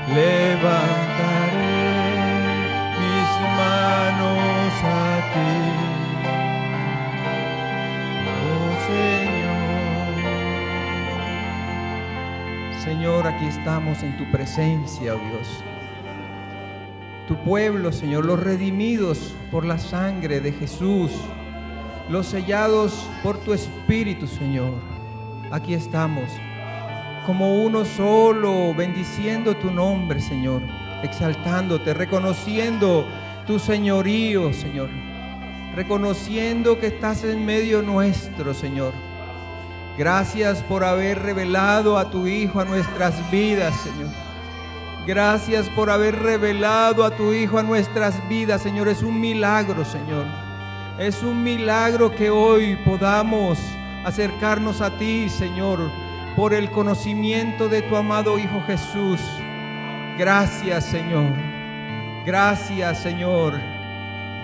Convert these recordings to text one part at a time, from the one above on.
levantaré mis manos a ti, oh Señor. Señor, aquí estamos en tu presencia, oh Dios. Tu pueblo, Señor, los redimidos por la sangre de Jesús, los sellados por tu Espíritu, Señor. Aquí estamos como uno solo, bendiciendo tu nombre, Señor, exaltándote, reconociendo tu señorío, Señor, reconociendo que estás en medio nuestro, Señor. Gracias por haber revelado a tu Hijo a nuestras vidas, Señor. Gracias por haber revelado a tu Hijo a nuestras vidas, Señor. Es un milagro, Señor. Es un milagro que hoy podamos acercarnos a ti, Señor, por el conocimiento de tu amado Hijo Jesús. Gracias, Señor. Gracias, Señor.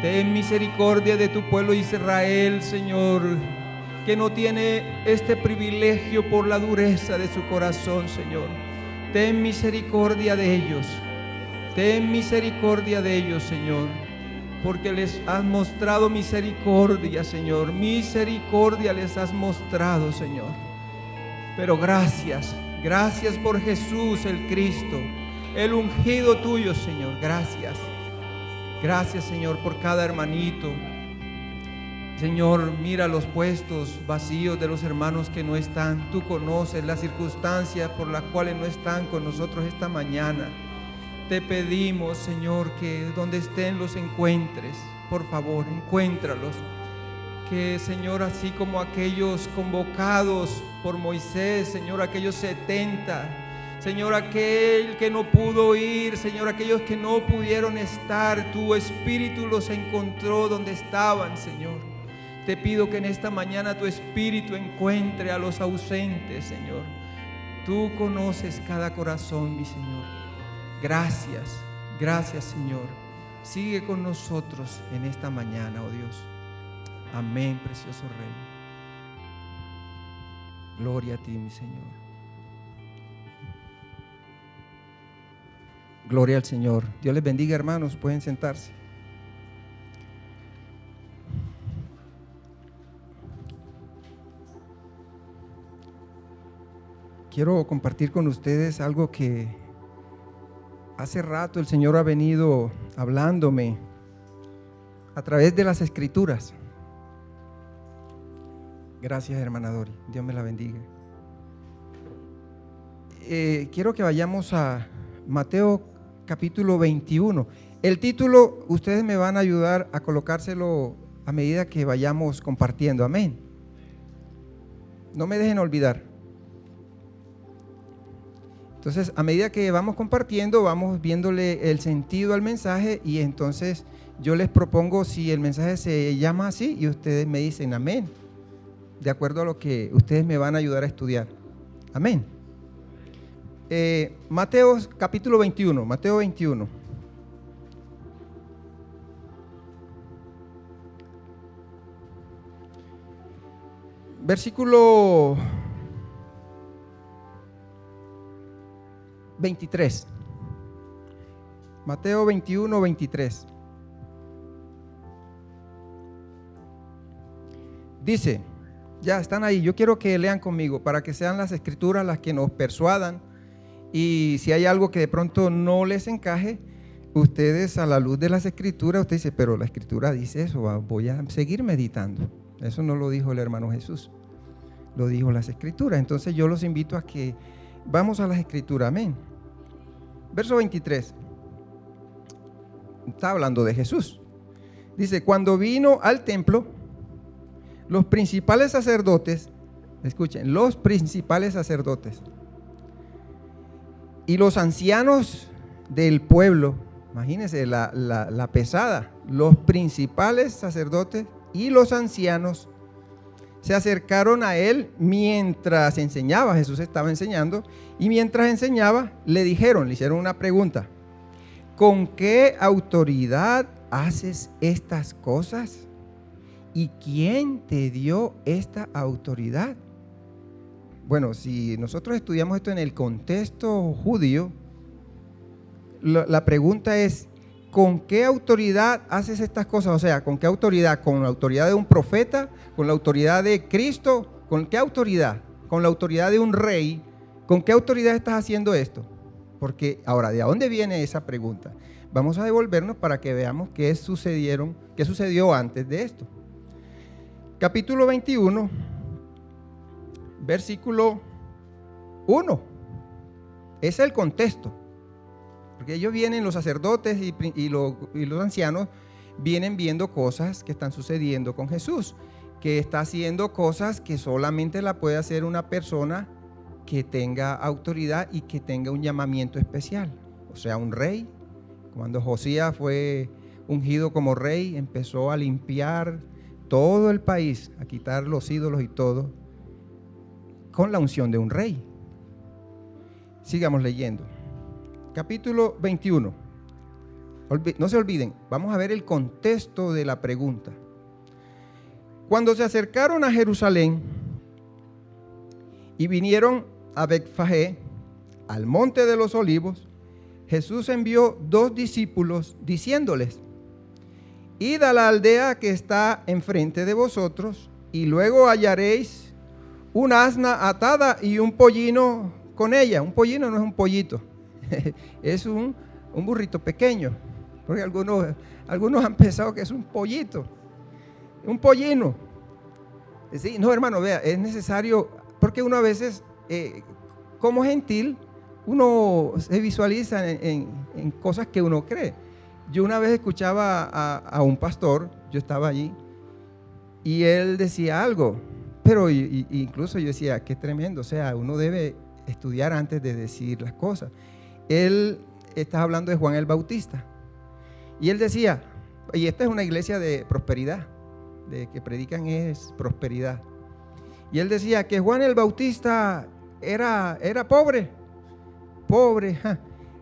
Ten misericordia de tu pueblo Israel, Señor, que no tiene este privilegio por la dureza de su corazón, Señor. Ten misericordia de ellos. Ten misericordia de ellos, Señor, porque les has mostrado misericordia, Señor. Misericordia les has mostrado, Señor. Pero gracias, gracias por Jesús el Cristo, el ungido tuyo, Señor. Gracias. Gracias, Señor, por cada hermanito. Señor, mira los puestos vacíos de los hermanos que no están. Tú conoces las circunstancias por las cuales no están con nosotros esta mañana. Te pedimos, Señor, que donde estén los encuentres. Por favor, encuéntralos. Que, Señor, así como aquellos convocados por Moisés, Señor, aquellos 70, Señor, aquel que no pudo ir, Señor, aquellos que no pudieron estar, tu Espíritu los encontró donde estaban, Señor. Te pido que en esta mañana tu Espíritu encuentre a los ausentes, Señor. Tú conoces cada corazón, mi Señor. Gracias, gracias, Señor. Sigue con nosotros en esta mañana, oh Dios. Amén, precioso Rey. Gloria a ti, mi Señor. Gloria al Señor. Dios les bendiga, hermanos. Pueden sentarse. Quiero compartir con ustedes algo que hace rato el Señor ha venido hablándome a través de las Escrituras. Gracias, hermana Dori. Dios me la bendiga. Quiero que vayamos a Mateo capítulo 21. El título, ustedes me van a ayudar a colocárselo a medida que vayamos compartiendo. Amén. No me dejen olvidar. Entonces, a medida que vamos compartiendo, vamos viéndole el sentido al mensaje, y entonces yo les propongo si el mensaje se llama así y ustedes me dicen amén, de acuerdo a lo que ustedes me van a ayudar a estudiar. Amén. Mateo capítulo 21, Mateo 21. Versículo 23. Mateo 21, 23. Dice, ya están ahí, yo quiero que lean conmigo para que sean las Escrituras las que nos persuadan, y si hay algo que de pronto no les encaje, ustedes a la luz de las Escrituras, usted dice, pero la Escritura dice eso, voy a seguir meditando. Eso no lo dijo el hermano Jesús, lo dijo las Escrituras. Entonces yo los invito a que vamos a las Escrituras. Amén. Verso 23. Está hablando de Jesús. Dice, cuando vino al templo, los principales sacerdotes, escuchen, los principales sacerdotes y los ancianos del pueblo, imagínense la pesada, los principales sacerdotes y los ancianos se acercaron a él mientras enseñaba. Jesús estaba enseñando, y mientras enseñaba le hicieron una pregunta: ¿con qué autoridad haces estas cosas? ¿Y quién te dio esta autoridad? Bueno, si nosotros estudiamos esto en el contexto judío, la pregunta es, ¿con qué autoridad haces estas cosas? O sea, ¿con qué autoridad? ¿Con la autoridad de un profeta? ¿Con la autoridad de Cristo? ¿Con qué autoridad? ¿Con la autoridad de un rey? ¿Con qué autoridad estás haciendo esto? Porque ahora, ¿de dónde viene esa pregunta? Vamos a devolvernos para que veamos qué sucedió antes de esto. Capítulo 21, versículo 1. Ese es el contexto. Porque ellos vienen, los sacerdotes y los ancianos, vienen viendo cosas que están sucediendo con Jesús, que está haciendo cosas que solamente la puede hacer una persona que tenga autoridad y que tenga un llamamiento especial. O sea, un rey. Cuando Josías fue ungido como rey, empezó a limpiar todo el país, a quitar los ídolos y todo, con la unción de un rey. Sigamos leyendo. Capítulo 21. No se olviden, vamos a ver el contexto de la pregunta. Cuando se acercaron a Jerusalén y vinieron a Betfagé, al monte de los olivos, Jesús envió 2 discípulos diciéndoles: id a la aldea que está enfrente de vosotros, y luego hallaréis una asna atada y un pollino con ella. Un pollino no es un pollito, es un burrito pequeño, porque algunos han pensado que es un pollito, un pollino. Sí, no, hermano, vea, es necesario, porque uno a veces, como gentil, uno se visualiza en cosas que uno cree. Yo una vez escuchaba a un pastor, yo estaba allí, y él decía algo, pero incluso yo decía, qué tremendo, o sea, uno debe estudiar antes de decir las cosas. Él estaba hablando de Juan el Bautista, y él decía, y esta es una iglesia de prosperidad, de que predican es prosperidad, y él decía que Juan el Bautista era pobre.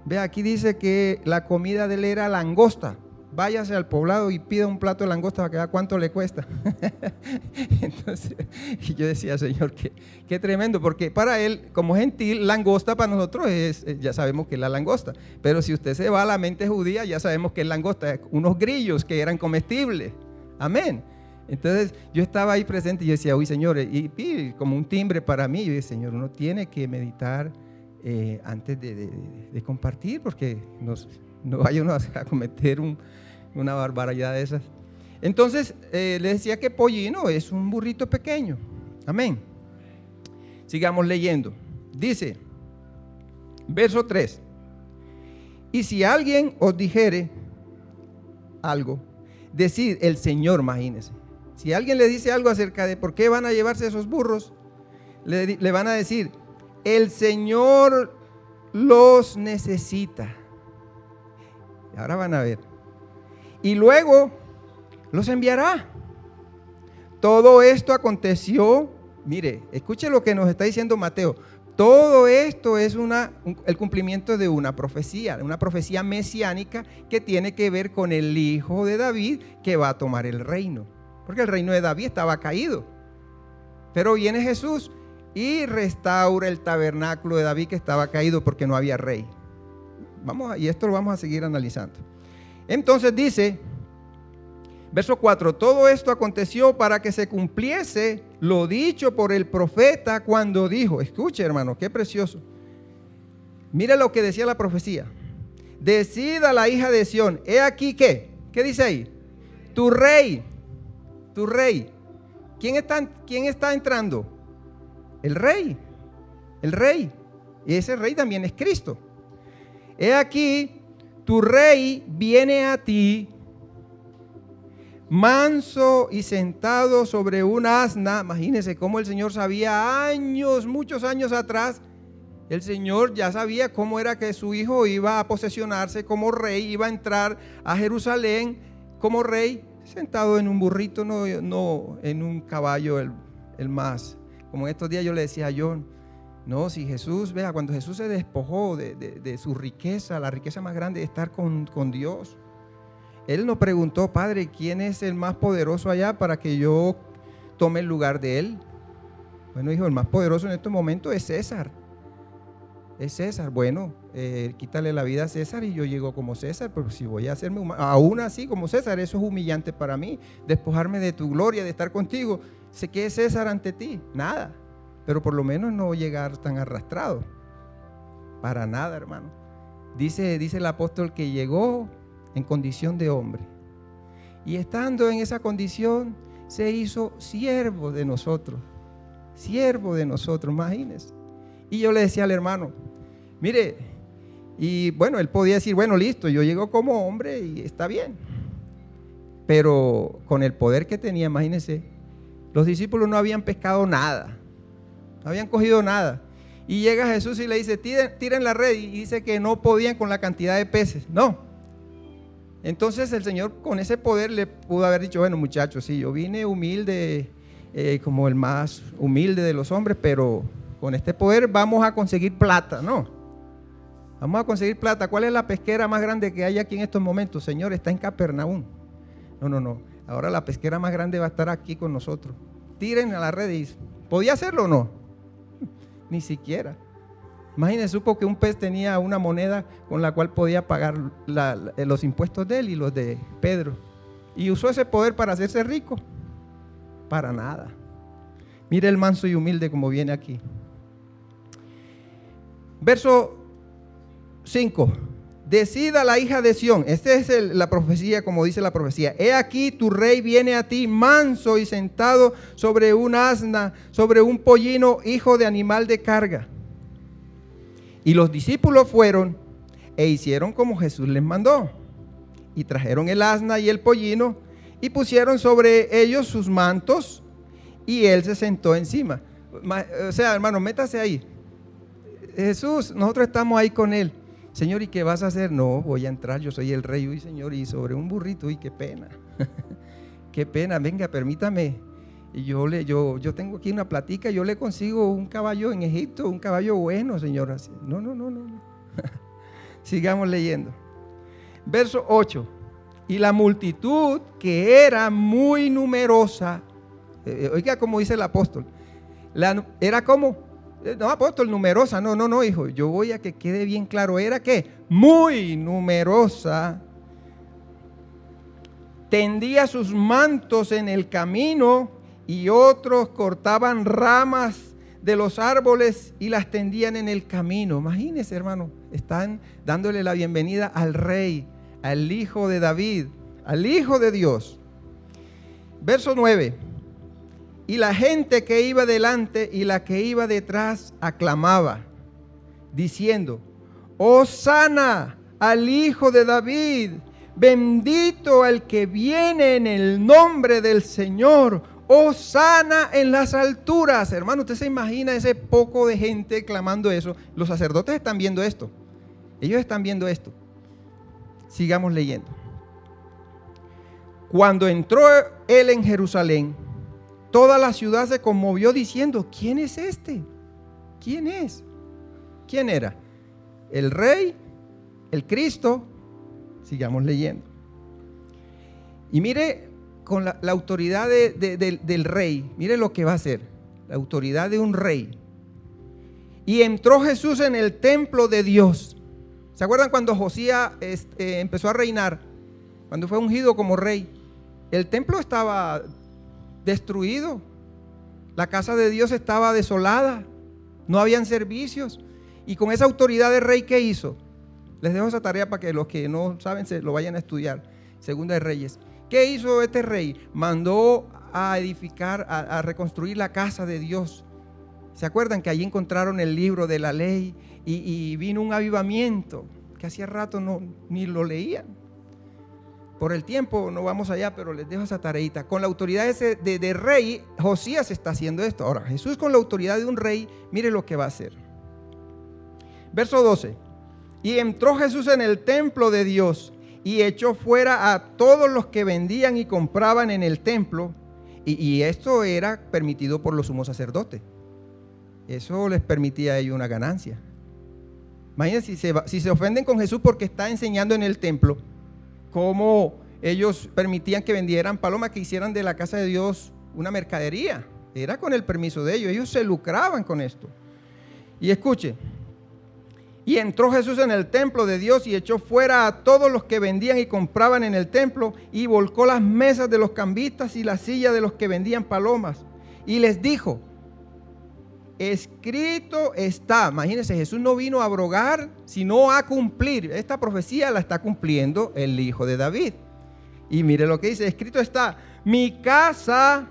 Ve, aquí dice que la comida de él era langosta. Váyase al poblado y pida un plato de langosta para que vea cuánto le cuesta. Entonces, y yo decía, Señor, qué tremendo, porque para él, como gentil, langosta para nosotros ya sabemos que es la langosta. Pero si usted se va a la mente judía, ya sabemos que es langosta, unos grillos que eran comestibles. Amén. Entonces, yo estaba ahí presente y yo decía, uy, Señor, y como un timbre para mí. Yo decía, Señor, uno tiene que meditar antes de compartir, porque no vaya uno a cometer una barbaridad de esas. Entonces le decía que pollino es un burrito pequeño. Amén. Sigamos leyendo. Dice, verso 3: y si alguien os dijere algo, decid el Señor. Imagínense, si alguien le dice algo acerca de por qué van a llevarse esos burros, le van a decir, el Señor los necesita. Ahora van a ver. Y luego los enviará. Todo esto aconteció. Mire, escuche lo que nos está diciendo Mateo. Todo esto es el cumplimiento de una profecía mesiánica que tiene que ver con el hijo de David que va a tomar el reino. Porque el reino de David estaba caído. Pero viene Jesús y restaura el tabernáculo de David que estaba caído porque no había rey. Y esto lo vamos a seguir analizando. Entonces dice, verso 4, todo esto aconteció para que se cumpliese lo dicho por el profeta cuando dijo, escuche hermano, qué precioso. Mira lo que decía la profecía. Decida la hija de Sión, he aquí ¿qué? ¿Qué dice ahí? Tu rey. ¿Quién está entrando? El rey. Y ese rey también es Cristo. He aquí, tu rey viene a ti, manso y sentado sobre una asna. Imagínense cómo el Señor sabía muchos años atrás, el Señor ya sabía cómo era que su hijo iba a posesionarse como rey, iba a entrar a Jerusalén como rey, sentado en un burrito, no en un caballo el más. Como en estos días yo le decía a John, no, si Jesús, vea, cuando Jesús se despojó de su riqueza, la riqueza más grande de estar con Dios, Él nos preguntó, Padre, ¿quién es el más poderoso allá para que yo tome el lugar de Él? Bueno, hijo, el más poderoso en este momento es César. es César. Bueno, quítale la vida a César y yo llego como César, pero si voy a hacerme aún así como César, eso es humillante para mí, despojarme de tu gloria, de estar contigo. Sé que es César ante ti, nada, pero por lo menos no llegar tan arrastrado, para nada, hermano. Dice el apóstol que llegó en condición de hombre y estando en esa condición se hizo siervo de nosotros, imagínense. Y yo le decía al hermano, mire, y bueno, él podía decir, bueno, listo, yo llego como hombre y está bien, pero con el poder que tenía, imagínense, los discípulos no habían pescado nada, no habían cogido nada, y llega Jesús y le dice, tiren la red, y dice que no podían con la cantidad de peces, no. Entonces el Señor con ese poder le pudo haber dicho, bueno, muchachos, sí, yo vine humilde, como el más humilde de los hombres, pero con este poder vamos a conseguir plata, ¿no? Vamos a conseguir plata. ¿Cuál es la pesquera más grande que hay aquí en estos momentos? Señor, está en Capernaum. No. Ahora la pesquera más grande va a estar aquí con nosotros. Tiren a la red y ¿podía hacerlo o no? Ni siquiera. Imagínense, supo que un pez tenía una moneda con la cual podía pagar los impuestos de él y los de Pedro. Y usó ese poder para hacerse rico. Para nada. Mire el manso y humilde como viene aquí. Verso 5. Decida la hija de Sión. Esta es la profecía, como dice la profecía. He aquí tu rey viene a ti manso y sentado sobre un asna, sobre un pollino, hijo de animal de carga. Y los discípulos fueron e hicieron como Jesús les mandó. Y trajeron el asna y el pollino y pusieron sobre ellos sus mantos y él se sentó encima. O sea, hermano, métase ahí. Jesús, nosotros estamos ahí con él. Señor, ¿y qué vas a hacer? No, voy a entrar, yo soy el rey, uy, Señor, y sobre un burrito, uy, qué pena. Qué pena, venga, permítame. Y yo tengo aquí una platica, yo le consigo un caballo en Egipto, un caballo bueno, Señor. No. Sigamos leyendo. Verso 8. Y la multitud, que era muy numerosa, oiga como dice el apóstol, era como, no apóstol, numerosa, no, hijo, yo voy a que quede bien claro, era que muy numerosa, tendía sus mantos en el camino y otros cortaban ramas de los árboles y las tendían en el camino. Imagínense, hermano, están dándole la bienvenida al rey, al hijo de David, al hijo de Dios. Verso 9. Y la gente que iba delante y la que iba detrás aclamaba, diciendo, Hosana al hijo de David, bendito el que viene en el nombre del Señor, Hosana en las alturas. Hermano, usted se imagina ese poco de gente clamando eso. Los sacerdotes están viendo esto. Ellos están viendo esto. Sigamos leyendo. Cuando entró él en Jerusalén, toda la ciudad se conmovió diciendo, ¿quién es este? ¿Quién es? ¿Quién era? ¿El rey? ¿El Cristo? Sigamos leyendo. Y mire, con la autoridad del rey, mire lo que va a hacer, la autoridad de un rey. Y entró Jesús en el templo de Dios. ¿Se acuerdan cuando Josías empezó a reinar? Cuando fue ungido como rey, el templo estaba destruido, la casa de Dios estaba desolada, no habían servicios. Y con esa autoridad de rey, ¿qué hizo? Les dejo esa tarea para que los que no saben se lo vayan a estudiar. Segunda de Reyes. ¿Qué hizo este rey? Mandó a edificar, a reconstruir la casa de Dios. ¿Se acuerdan que allí encontraron el libro de la ley y vino un avivamiento que hacía rato ni lo leían? Por el tiempo no vamos allá, pero les dejo esa tareita. Con la autoridad de rey, Josías está haciendo esto. Ahora, Jesús con la autoridad de un rey, mire lo que va a hacer. Verso 12. Y entró Jesús en el templo de Dios y echó fuera a todos los que vendían y compraban en el templo. Y esto era permitido por los sumos sacerdotes. Eso les permitía a ellos una ganancia. Imagínense si se ofenden con Jesús porque está enseñando en el templo, cómo ellos permitían que vendieran palomas, que hicieran de la casa de Dios una mercadería. Era con el permiso de ellos. Ellos se lucraban con esto. Y escuche, Y entró Jesús en el templo de Dios y echó fuera a todos los que vendían y compraban en el templo y volcó las mesas de los cambistas y las sillas de los que vendían palomas. Y les dijo, escrito está. Imagínense, Jesús no vino a abrogar, sino a cumplir. Esta profecía la está cumpliendo el Hijo de David. Y mire lo que dice, escrito está, mi casa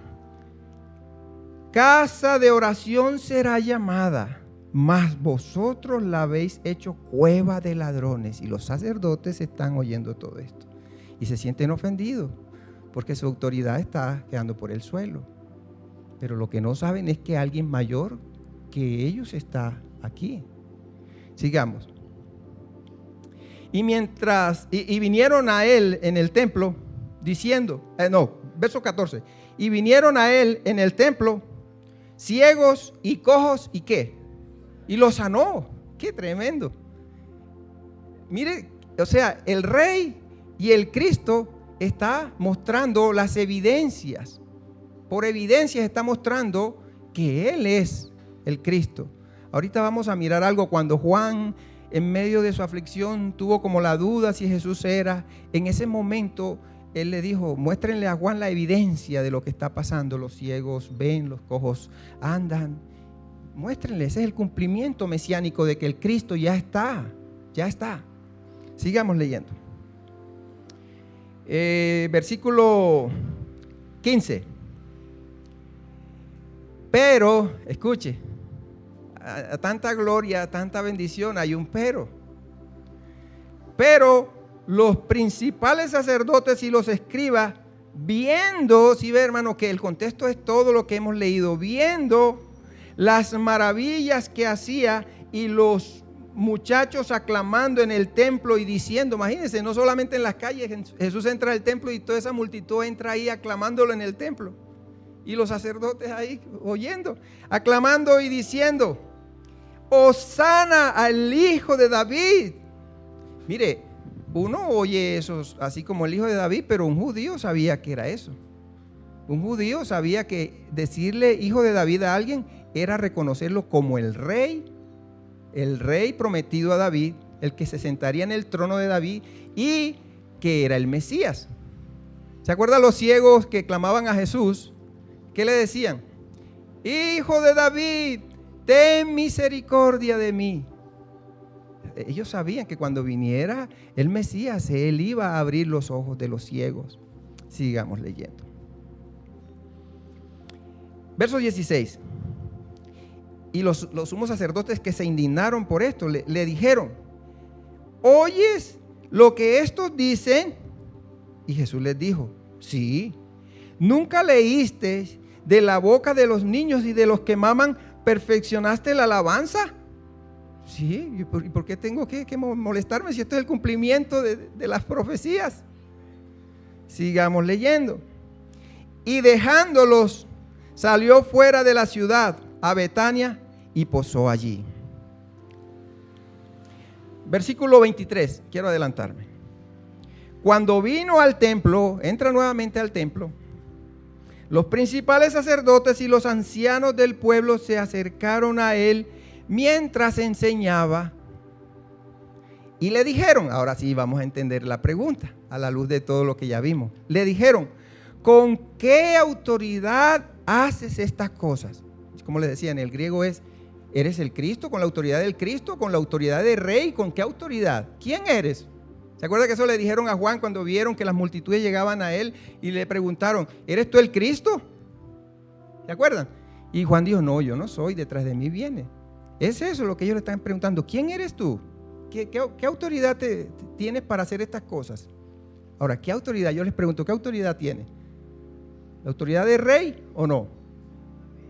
de oración será llamada, mas vosotros la habéis hecho cueva de ladrones. Y los sacerdotes están oyendo todo esto y se sienten ofendidos porque su autoridad está quedando por el suelo. Pero lo que no saben es que alguien mayor que ellos está aquí. Sigamos. Y vinieron a él en el templo diciendo, verso 14. Y vinieron a él en el templo ciegos y cojos y ¿qué? Y los sanó. Qué tremendo. Mire, o sea, el Rey y el Cristo está mostrando las evidencias. Por evidencias está mostrando que Él es el Cristo. Ahorita vamos a mirar algo cuando Juan, en medio de su aflicción, tuvo como la duda si Jesús era. En ese momento, Él le dijo, muéstrenle a Juan la evidencia de lo que está pasando. Los ciegos ven, los cojos andan. Muéstrenle, ese es el cumplimiento mesiánico de que el Cristo ya está. Sigamos leyendo. Versículo 15. Pero, escuche, a tanta gloria, a tanta bendición, hay un pero. Pero los principales sacerdotes y los escribas, viendo, si ve hermano, que el contexto es todo lo que hemos leído, viendo las maravillas que hacía y los muchachos aclamando en el templo y diciendo, imagínense, no solamente en las calles, Jesús entra al templo y toda esa multitud entra ahí aclamándolo en el templo. Y los sacerdotes ahí oyendo, aclamando y diciendo, Hosana al Hijo de David. Mire, uno oye eso así como el Hijo de David, pero un judío sabía que era eso. Un judío sabía que decirle Hijo de David a alguien era reconocerlo como el rey prometido a David, el que se sentaría en el trono de David y que era el Mesías. ¿Se acuerdan los ciegos que clamaban a Jesús? ¿Qué le decían? Hijo de David, ten misericordia de mí. Ellos sabían que cuando viniera el Mesías, Él iba a abrir los ojos de los ciegos. Sigamos leyendo. Verso 16. Y los sumos sacerdotes que se indignaron por esto, le dijeron, ¿oyes lo que estos dicen? Y Jesús les dijo, sí. ¿Nunca leíste de la boca de los niños y de los que maman perfeccionaste la alabanza? Sí, ¿y por qué tengo que molestarme si esto es el cumplimiento de las profecías? Sigamos leyendo. Y dejándolos, salió fuera de la ciudad a Betania y posó allí. Versículo 23, quiero adelantarme. Cuando vino al templo, entra nuevamente al templo, los principales sacerdotes y los ancianos del pueblo se acercaron a él mientras enseñaba y le dijeron, ahora sí vamos a entender la pregunta a la luz de todo lo que ya vimos. Le dijeron, ¿con qué autoridad haces estas cosas? Como les decía, en el griego es, ¿eres el Cristo? ¿Con la autoridad del Cristo? ¿Con la autoridad del Rey? ¿Con qué autoridad? ¿Quién eres? ¿Se acuerda que eso le dijeron a Juan cuando vieron que las multitudes llegaban a él y le preguntaron, ¿eres tú el Cristo? ¿Se acuerdan? Y Juan dijo, no, yo no soy, detrás de mí viene. Es eso lo que ellos le están preguntando, ¿quién eres tú? ¿Qué autoridad tienes para hacer estas cosas? Ahora, ¿qué autoridad? Yo les pregunto, ¿qué autoridad tiene? ¿La autoridad de rey o no?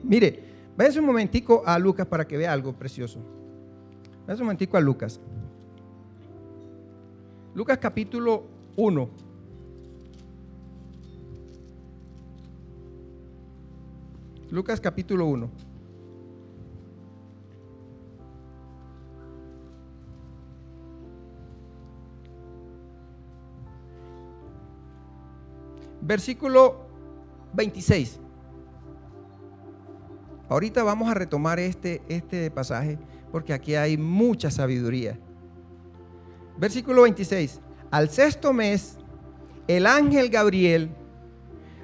Mire, váyanse un momentico a Lucas para que vea algo precioso. Váyanse un momentico a Lucas. Lucas capítulo 1. Lucas capítulo 1. Versículo 26. Ahorita vamos a retomar este pasaje, porque aquí hay mucha sabiduría. Versículo 26. Al sexto mes, el ángel Gabriel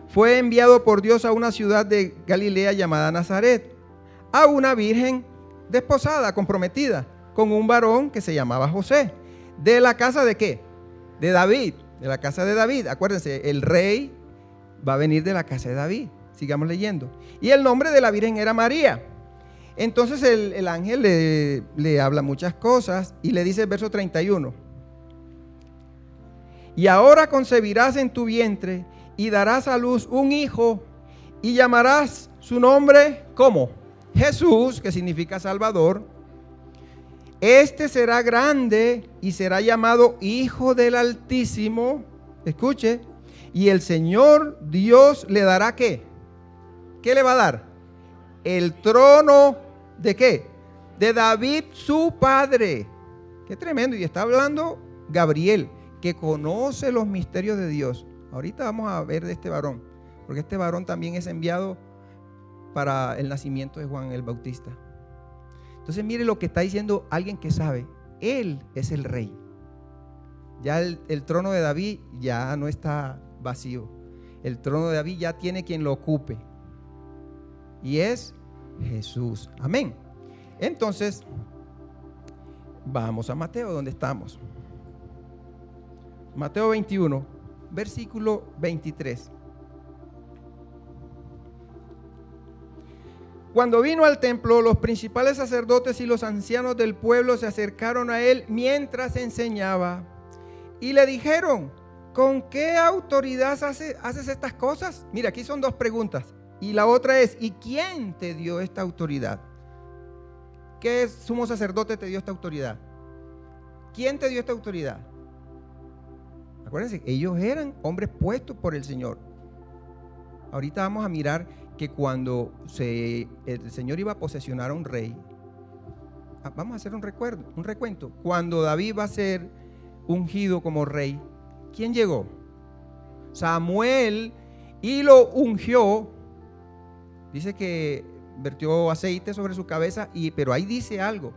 fue enviado por Dios a una ciudad de Galilea llamada Nazaret, a una virgen desposada, comprometida, con un varón que se llamaba José. ¿De la casa de qué? De David, de la casa de David. Acuérdense, el rey va a venir de la casa de David. Sigamos leyendo. Y el nombre de la virgen era María. Entonces el ángel le habla muchas cosas y le dice el verso 31. Y ahora concebirás en tu vientre y darás a luz un hijo y llamarás su nombre, ¿cómo? Jesús, que significa Salvador. Este será grande y será llamado Hijo del Altísimo. Escuche. Y el Señor Dios le dará ¿qué? ¿Qué le va a dar? El trono ¿de qué? De David su padre. Qué tremendo. Y está hablando Gabriel, que conoce los misterios de Dios. Ahorita vamos a ver de este varón, porque este varón también es enviado para el nacimiento de Juan el Bautista. Entonces mire lo que está diciendo alguien que sabe. Él es el rey. Ya el trono de David ya no está vacío. El trono de David ya tiene quien lo ocupe. Y es Jesús. Amén. Entonces, vamos a Mateo, donde estamos. Mateo 21, versículo 23. Cuando vino al templo, los principales sacerdotes y los ancianos del pueblo se acercaron a él mientras enseñaba y le dijeron: ¿con qué autoridad haces estas cosas? Mira, aquí son dos preguntas. Y la otra es: ¿y quién te dio esta autoridad? ¿Qué sumo sacerdote te dio esta autoridad? ¿Quién te dio esta autoridad? Acuérdense, ellos eran hombres puestos por el Señor. Ahorita vamos a mirar que cuando el Señor iba a posesionar a un rey, vamos a hacer un recuento. Cuando David va a ser ungido como rey, ¿quién llegó? Samuel, y lo ungió. Dice que vertió aceite sobre su cabeza, pero ahí dice algo,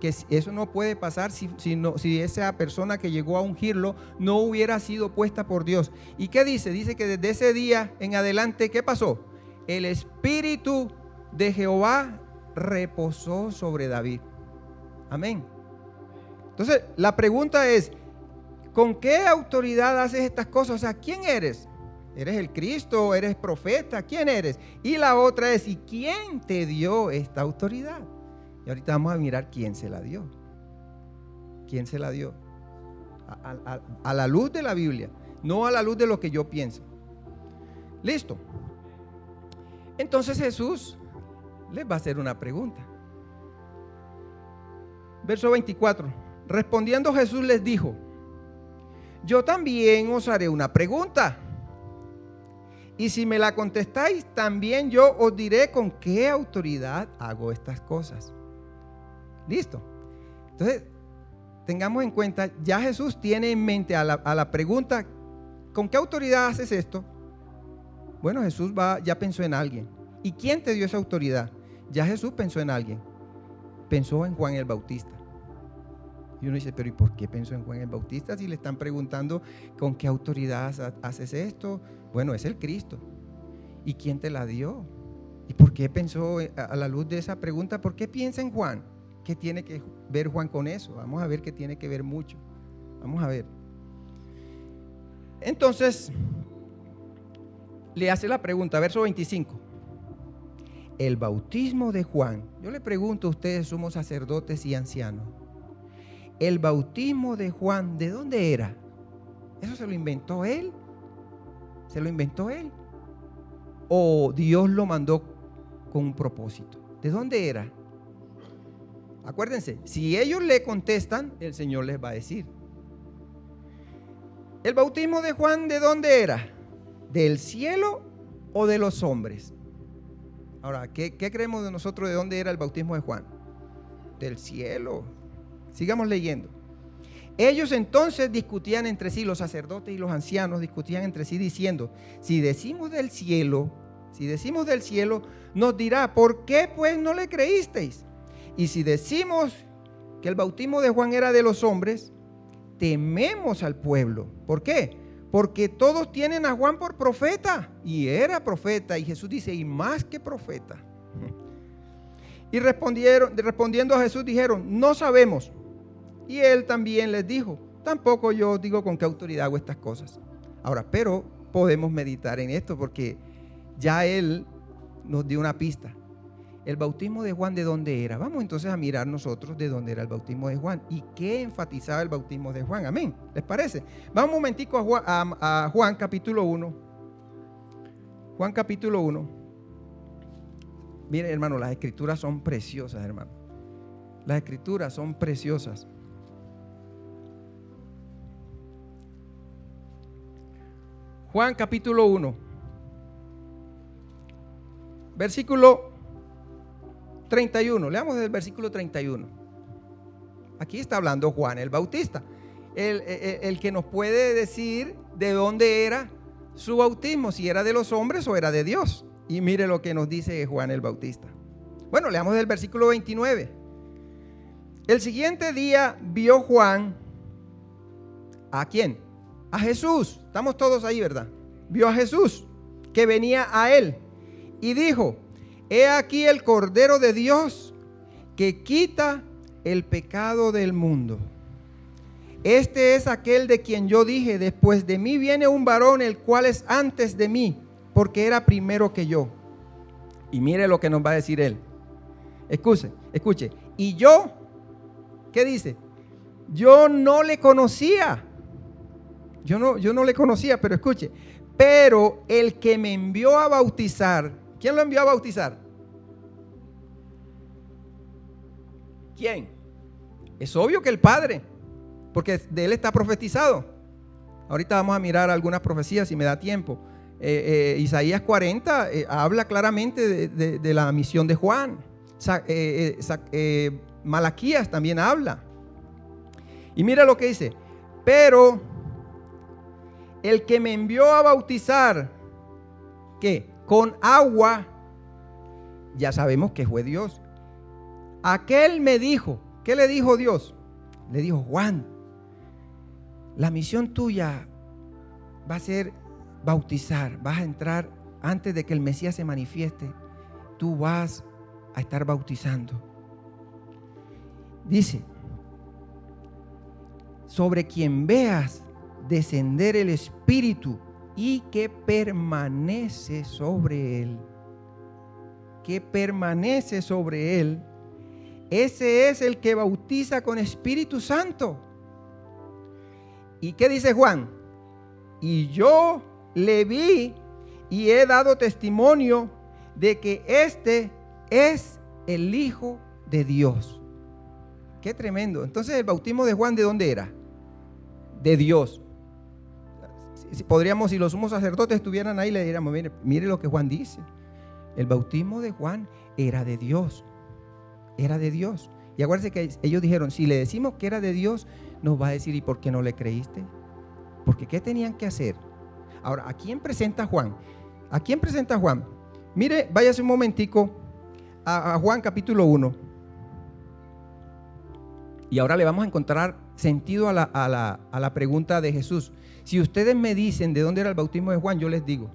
que eso no puede pasar si esa persona que llegó a ungirlo no hubiera sido puesta por Dios. ¿Y qué dice? Dice que desde ese día en adelante, ¿qué pasó? El Espíritu de Jehová reposó sobre David. Amén. Entonces, la pregunta es: ¿con qué autoridad haces estas cosas? O sea, ¿quién eres? ¿Eres el Cristo? ¿Eres profeta? ¿Quién eres? Y la otra es: ¿y quién te dio esta autoridad? Y ahorita vamos a mirar quién se la dio. ¿Quién se la dio? A la luz de la Biblia, no a la luz de lo que yo pienso. Listo. Entonces Jesús les va a hacer una pregunta. Verso 24. Respondiendo Jesús les dijo: yo también os haré una pregunta, y si me la contestáis, también yo os diré con qué autoridad hago estas cosas. Listo. Entonces, tengamos en cuenta, ya Jesús tiene en mente a la pregunta: ¿con qué autoridad haces esto? Bueno, Jesús ya pensó en alguien. ¿Y quién te dio esa autoridad? Ya Jesús pensó en alguien. Pensó en Juan el Bautista. Y uno dice: pero ¿y por qué pensó en Juan el Bautista si le están preguntando con qué autoridad haces esto? Bueno, es el Cristo. ¿Y quién te la dio? ¿Y por qué pensó a la luz de esa pregunta? ¿Por qué piensa en Juan? ¿Qué tiene que ver Juan con eso? Vamos a ver que tiene que ver mucho. Vamos a ver. Entonces, le hace la pregunta, verso 25. El bautismo de Juan. Yo le pregunto a ustedes, somos sacerdotes y ancianos. El bautismo de Juan, ¿de dónde era? ¿Eso se lo inventó él? ¿Se lo inventó él? ¿O Dios lo mandó con un propósito? ¿De dónde era? Acuérdense, si ellos le contestan, el Señor les va a decir. ¿El bautismo de Juan de dónde era? ¿Del cielo o de los hombres? Ahora, ¿qué creemos de nosotros de dónde era el bautismo de Juan? Del cielo. Sigamos leyendo. Ellos entonces discutían entre sí, los sacerdotes y los ancianos discutían entre sí diciendo: si decimos del cielo, nos dirá: ¿por qué pues no le creísteis? Y si decimos que el bautismo de Juan era de los hombres, tememos al pueblo. ¿Por qué? Porque todos tienen a Juan por profeta, y era profeta, y Jesús dice, y más que profeta. Y respondiendo a Jesús dijeron, no sabemos. Y él también les dijo, tampoco yo os digo con qué autoridad hago estas cosas. Ahora, pero podemos meditar en esto porque ya él nos dio una pista. El bautismo de Juan, ¿de dónde era? Vamos entonces a mirar nosotros de dónde era el bautismo de Juan y qué enfatizaba el bautismo de Juan. Amén. ¿Les parece? Vamos un momentico a Juan capítulo 1. Juan capítulo 1. Miren, hermano, las escrituras son preciosas, hermano. Las escrituras son preciosas. Juan capítulo 1. Versículo 31, leamos el versículo 31. Aquí está hablando Juan el Bautista, el que nos puede decir de dónde era su bautismo, si era de los hombres o era de Dios. Y mire lo que nos dice Juan el Bautista. Bueno, leamos el versículo 29. El siguiente día vio Juan, ¿a quién? A Jesús. Estamos todos ahí, ¿verdad? Vio a Jesús que venía a él y dijo, he aquí el Cordero de Dios que quita el pecado del mundo. Este es aquel de quien yo dije, después de mí viene un varón, el cual es antes de mí, porque era primero que yo. Y mire lo que nos va a decir él. Escuche. Y yo, ¿qué dice? Yo no le conocía. Yo no le conocía, pero escuche. Pero el que me envió a bautizar, ¿quién lo envió a bautizar? ¿Quién? Es obvio que el Padre, porque de él está profetizado. Ahorita vamos a mirar algunas profecías si me da tiempo. Isaías 40 habla claramente de la misión de Juan. Malaquías también habla. Y mira lo que dice. Pero el que me envió a bautizar, ¿qué? Con agua, ya sabemos que fue Dios. Aquel me dijo, ¿qué le dijo Dios? Le dijo, Juan, la misión tuya va a ser bautizar, vas a entrar antes de que el Mesías se manifieste, tú vas a estar bautizando. Dice, sobre quien veas descender el Espíritu y que permanece sobre él. Que permanece sobre él. Ese es el que bautiza con Espíritu Santo. ¿Y qué dice Juan? Y yo le vi y he dado testimonio de que este es el Hijo de Dios. Qué tremendo. Entonces, el bautismo de Juan, ¿de dónde era? De Dios. Si los sumos sacerdotes estuvieran ahí, le diríamos, mire lo que Juan dice. El bautismo de Juan era de Dios. Era de Dios. Y acuérdense que ellos dijeron, si le decimos que era de Dios, nos va a decir, ¿y por qué no le creíste? Porque ¿qué tenían que hacer? Ahora, ¿a quién presenta Juan? ¿A quién presenta Juan? Mire, váyase un momentico a Juan capítulo 1. Y ahora le vamos a encontrar sentido a la pregunta de Jesús. Si ustedes me dicen de dónde era el bautismo de Juan, yo les digo.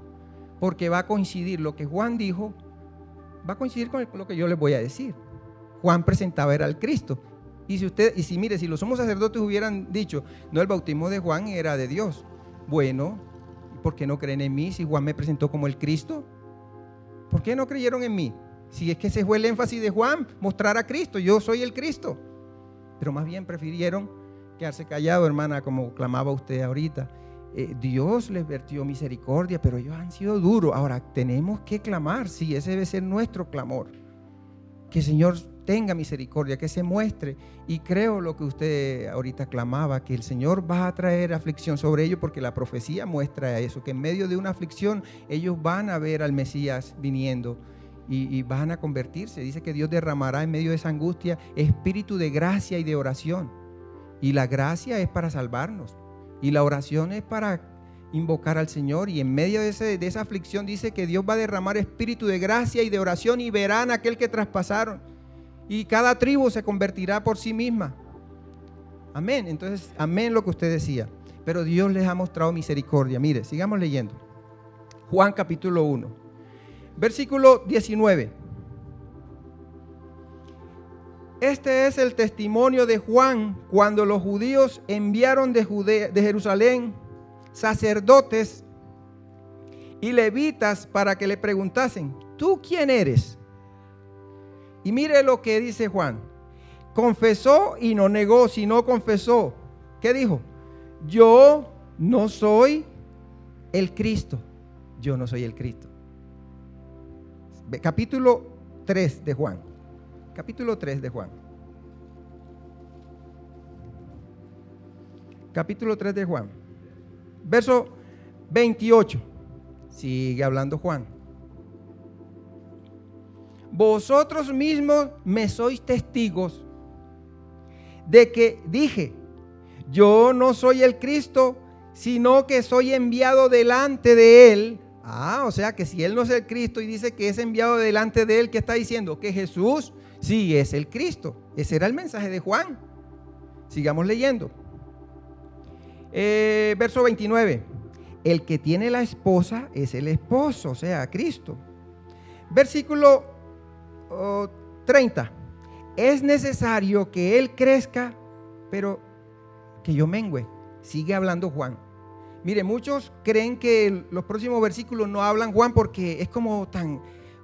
Porque va a coincidir lo que Juan dijo, va a coincidir con lo que yo les voy a decir. Juan presentaba era al Cristo. Y si los sumos sacerdotes hubieran dicho, no, el bautismo de Juan era de Dios. Bueno, ¿por qué no creen en mí si Juan me presentó como el Cristo? ¿Por qué no creyeron en mí? Si es que ese fue el énfasis de Juan, mostrar a Cristo, yo soy el Cristo. Pero más bien prefirieron quedarse callados, hermana, como clamaba usted ahorita. Dios les vertió misericordia, pero ellos han sido duros. Ahora tenemos que clamar, sí, ese debe ser nuestro clamor. Que el Señor tenga misericordia, que se muestre. Y creo lo que usted ahorita clamaba, que el Señor va a traer aflicción sobre ellos, porque la profecía muestra eso, que en medio de una aflicción ellos van a ver al Mesías viniendo y van a convertirse. Dice que Dios derramará en medio de esa angustia espíritu de gracia y de oración. Y la gracia es para salvarnos. Y la oración es para invocar al Señor. Y en medio de esa aflicción dice que Dios va a derramar espíritu de gracia y de oración y verán a aquel que traspasaron. y cada tribu se convertirá por sí misma. Amén. Entonces, amén lo que usted decía. Pero Dios les ha mostrado misericordia. Mire, sigamos leyendo. Juan capítulo 1, versículo 19. Este es el testimonio de Juan cuando los judíos enviaron de Jerusalén sacerdotes y levitas para que le preguntasen: ¿tú quién eres? Y mire lo que dice Juan. Confesó y no negó, sino confesó. ¿Qué dijo? Yo no soy el Cristo. Yo no soy el Cristo. Capítulo 3 de Juan. Capítulo 3 de Juan. Capítulo 3 de Juan. Verso 28. Sigue hablando Juan. Vosotros mismos me sois testigos de que dije: yo no soy el Cristo, sino que soy enviado delante de él. O sea que si él no es el Cristo y dice que es enviado delante de él, ¿qué está diciendo? Que Jesús sí es el Cristo. Ese era el mensaje de Juan. Sigamos leyendo. Verso 29. El que tiene la esposa es el esposo, o sea, Cristo. Versículo 30. Es necesario que él crezca, pero que yo mengüe. Sigue hablando Juan. Mire, muchos creen que los próximos versículos no hablan Juan porque es como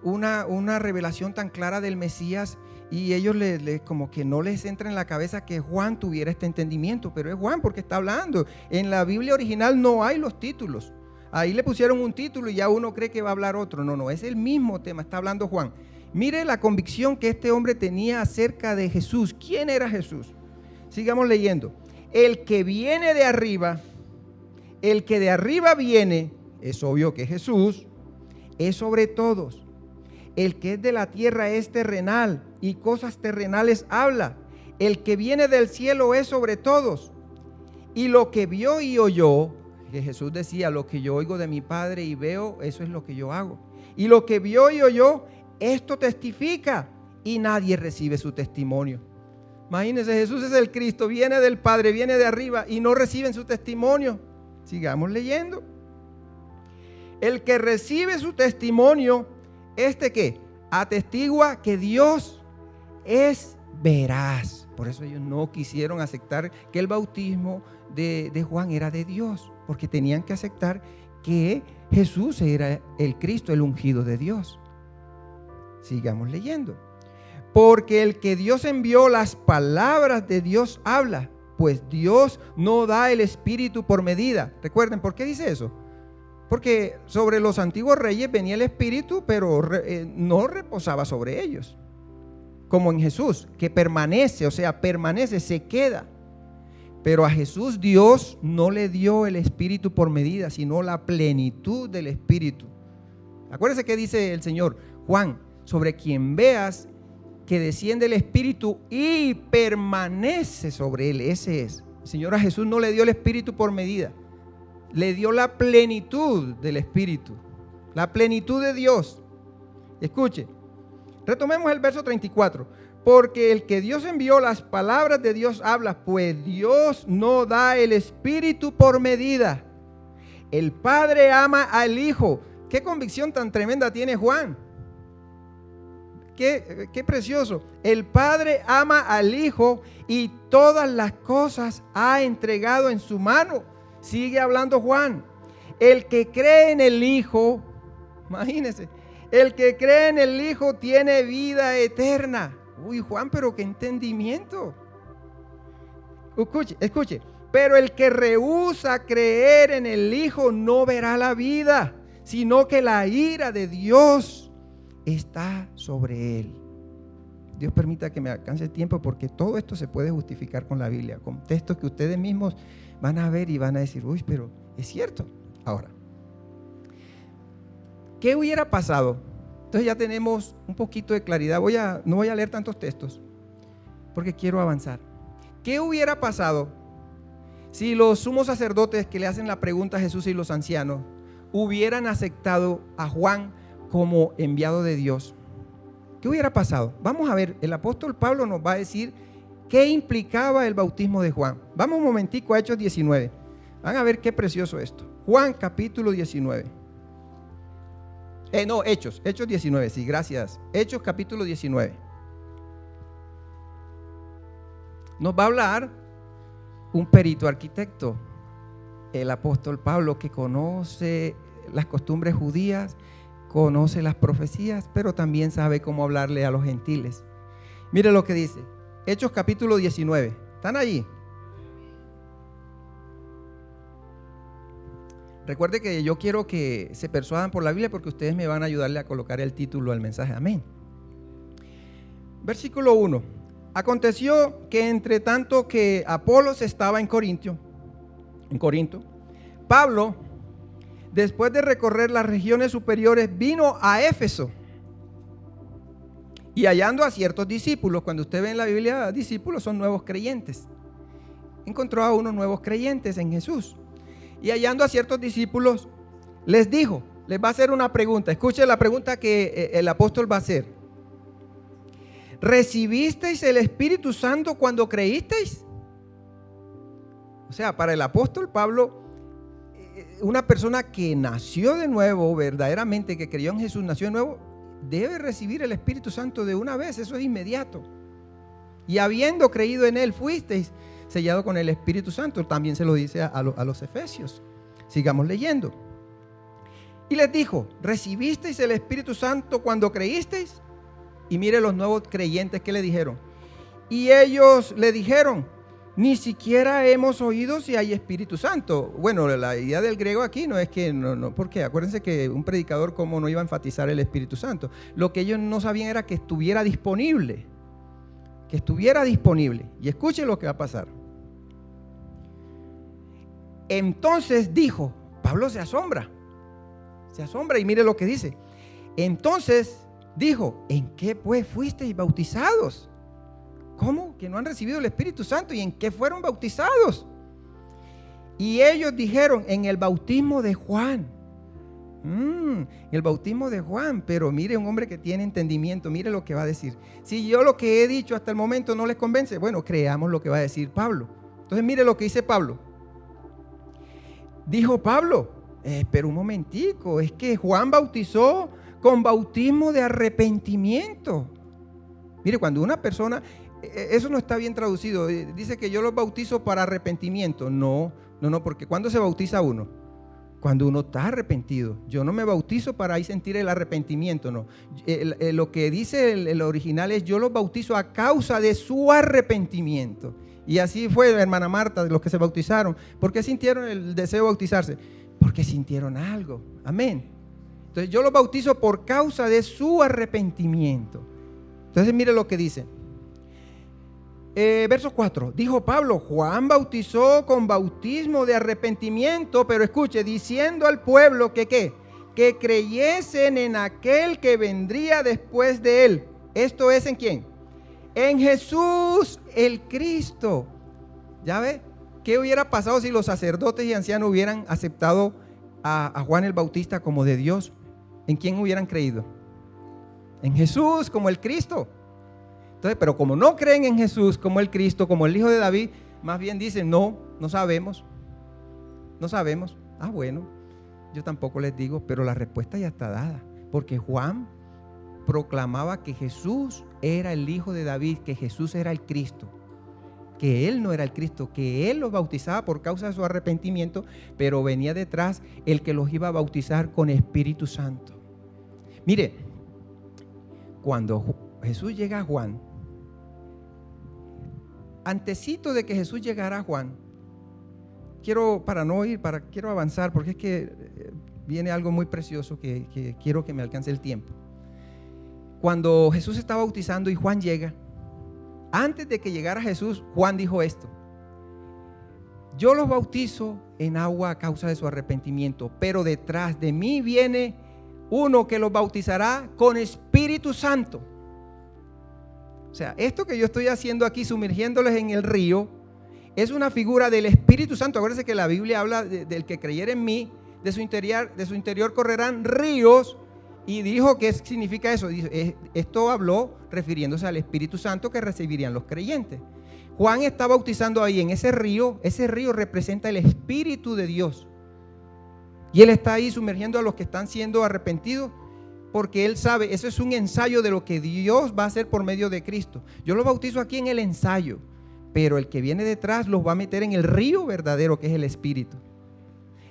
una revelación tan clara del Mesías, y ellos como que no les entra en la cabeza que Juan tuviera este entendimiento, pero es Juan porque está hablando. En la Biblia original no hay los títulos. Ahí le pusieron un título y ya uno cree que va a hablar otro. No, es el mismo tema, está hablando Juan. Mire la convicción que este hombre tenía acerca de Jesús. ¿Quién era Jesús? Sigamos leyendo. El que viene de arriba, el que de arriba viene, es obvio que Jesús, es sobre todos. El que es de la tierra es terrenal y cosas terrenales habla. El que viene del cielo es sobre todos. Y lo que vio y oyó, que Jesús decía: lo que yo oigo de mi Padre y veo, eso es lo que yo hago. Y lo que vio y oyó, esto testifica, y nadie recibe su testimonio. Imagínense, Jesús es el Cristo, viene del Padre, viene de arriba y no reciben su testimonio. Sigamos leyendo. El que recibe su testimonio, ¿qué? Atestigua que Dios es veraz. Por eso ellos no quisieron aceptar que el bautismo de Juan era de Dios, porque tenían que aceptar que Jesús era el Cristo, el ungido de Dios. Sigamos leyendo. Porque el que Dios envió, las palabras de Dios habla, pues Dios no da el Espíritu por medida. Recuerden, ¿por qué dice eso? Porque sobre los antiguos reyes venía el Espíritu, pero no reposaba sobre ellos. Como en Jesús, que permanece, o sea, permanece, se queda. Pero a Jesús Dios no le dio el Espíritu por medida, sino la plenitud del Espíritu. Acuérdense que dice el Señor: Juan, sobre quien veas que desciende el Espíritu y permanece sobre él, ese es. El Señor a Jesús no le dio el Espíritu por medida, le dio la plenitud del Espíritu, la plenitud de Dios. Escuche, retomemos el verso 34. Porque el que Dios envió, las palabras de Dios habla, pues Dios no da el Espíritu por medida. El Padre ama al Hijo. ¿Qué convicción tan tremenda tiene Juan? Qué precioso. El Padre ama al Hijo y todas las cosas ha entregado en su mano. Sigue hablando Juan. El que cree en el Hijo, imagínense, el que cree en el Hijo tiene vida eterna. Uy, Juan, pero qué entendimiento. Escuche. Pero el que rehúsa creer en el Hijo no verá la vida, sino que la ira de Dios está sobre él. Dios permita que me alcance el tiempo, porque todo esto se puede justificar con la Biblia, con textos que ustedes mismos van a ver y van a decir: uy, pero es cierto. Ahora, ¿qué hubiera pasado? Entonces ya tenemos un poquito de claridad. No voy a leer tantos textos porque quiero avanzar. ¿Qué hubiera pasado si los sumos sacerdotes que le hacen la pregunta a Jesús y los ancianos hubieran aceptado a Juan como enviado de Dios? ¿Qué hubiera pasado? Vamos a ver, el apóstol Pablo nos va a decir qué implicaba el bautismo de Juan. Vamos un momentico a Hechos 19. Van a ver qué precioso esto. Juan capítulo 19. Hechos 19, sí, gracias. Hechos capítulo 19. Nos va a hablar un perito arquitecto, el apóstol Pablo, que conoce las costumbres judías, conoce las profecías, pero también sabe cómo hablarle a los gentiles. Mire lo que dice, Hechos capítulo 19. ¿Están allí? Recuerde que yo quiero que se persuadan por la Biblia porque ustedes me van a ayudarle a colocar el título al mensaje. Amén. Versículo 1. Aconteció que entre tanto que Apolos estaba en Corinto, Pablo, después de recorrer las regiones superiores, vino a Éfeso. Y hallando a ciertos discípulos, cuando usted ve en la Biblia, discípulos son nuevos creyentes. Encontró a unos nuevos creyentes en Jesús. Y hallando a ciertos discípulos, les dijo, les va a hacer una pregunta. Escuche la pregunta que el apóstol va a hacer. ¿Recibisteis el Espíritu Santo cuando creísteis? O sea, para el apóstol Pablo, una persona que nació de nuevo, verdaderamente que creyó en Jesús, nació de nuevo, debe recibir el Espíritu Santo de una vez, eso es inmediato. Y habiendo creído en Él, fuisteis sellado con el Espíritu Santo. También se lo dice a los Efesios. Sigamos leyendo. Y les dijo, ¿recibisteis el Espíritu Santo cuando creísteis? Y mire los nuevos creyentes que le dijeron. Y ellos le dijeron, ni siquiera hemos oído si hay Espíritu Santo. Bueno, la idea del griego aquí no es que, no, porque acuérdense que un predicador como no iba a enfatizar el Espíritu Santo. Lo que ellos no sabían era que estuviera disponible. Que estuviera disponible. Y escuchen lo que va a pasar. Entonces dijo, Pablo se asombra y mire lo que dice. Entonces dijo, ¿en qué pues fuisteis bautizados? ¿Cómo? ¿Que no han recibido el Espíritu Santo? ¿Y en qué fueron bautizados? Y ellos dijeron, en el bautismo de Juan. El bautismo de Juan. Pero mire, un hombre que tiene entendimiento, mire lo que va a decir. Si yo lo que he dicho hasta el momento no les convence, bueno, creamos lo que va a decir Pablo. Entonces mire lo que dice Pablo. Dijo Pablo, pero un momentico, es que Juan bautizó con bautismo de arrepentimiento. Mire, cuando una persona, eso no está bien traducido, dice que yo los bautizo para arrepentimiento. No, porque ¿cuándo se bautiza uno? Cuando uno está arrepentido. Yo no me bautizo para ahí sentir el arrepentimiento, no. Lo que dice el original es, yo los bautizo a causa de su arrepentimiento. Y así fue la hermana Marta, de los que se bautizaron. ¿Por qué sintieron el deseo de bautizarse? Porque sintieron algo. Amén. Entonces yo los bautizo por causa de su arrepentimiento. Entonces mire lo que dice. Verso 4. Dijo Pablo, Juan bautizó con bautismo de arrepentimiento, pero escuche, diciendo al pueblo que ¿qué? Que creyesen en aquel que vendría después de él. ¿Esto es en quién? En Jesús el Cristo. ¿Ya ve? ¿Qué hubiera pasado si los sacerdotes y ancianos hubieran aceptado a Juan el Bautista como de Dios? ¿En quién hubieran creído? En Jesús como el Cristo. Entonces, pero como no creen en Jesús como el Cristo, como el Hijo de David, más bien dicen, no sabemos. No sabemos. Ah, bueno, yo tampoco les digo, pero la respuesta ya está dada. Porque Juan proclamaba que Jesús era el Hijo de David, que Jesús era el Cristo, que Él no era el Cristo, que Él los bautizaba por causa de su arrepentimiento, pero venía detrás el que los iba a bautizar con Espíritu Santo. Mire, cuando Jesús llega a Juan, antesito de que Jesús llegara a Juan, quiero avanzar porque es que viene algo muy precioso que quiero que me alcance el tiempo. Cuando Jesús está bautizando y Juan llega, antes de que llegara Jesús, Juan dijo esto: yo los bautizo en agua a causa de su arrepentimiento, pero detrás de mí viene uno que los bautizará con Espíritu Santo. O sea, esto que yo estoy haciendo aquí, sumergiéndoles en el río, es una figura del Espíritu Santo. Acuérdense que la Biblia habla del que creyera en mí, de su interior correrán ríos. Y dijo, ¿qué significa eso? Esto habló refiriéndose al Espíritu Santo que recibirían los creyentes. Juan está bautizando ahí en ese río representa el Espíritu de Dios. Y él está ahí sumergiendo a los que están siendo arrepentidos, porque él sabe, eso es un ensayo de lo que Dios va a hacer por medio de Cristo. Yo los bautizo aquí en el ensayo, pero el que viene detrás los va a meter en el río verdadero que es el Espíritu.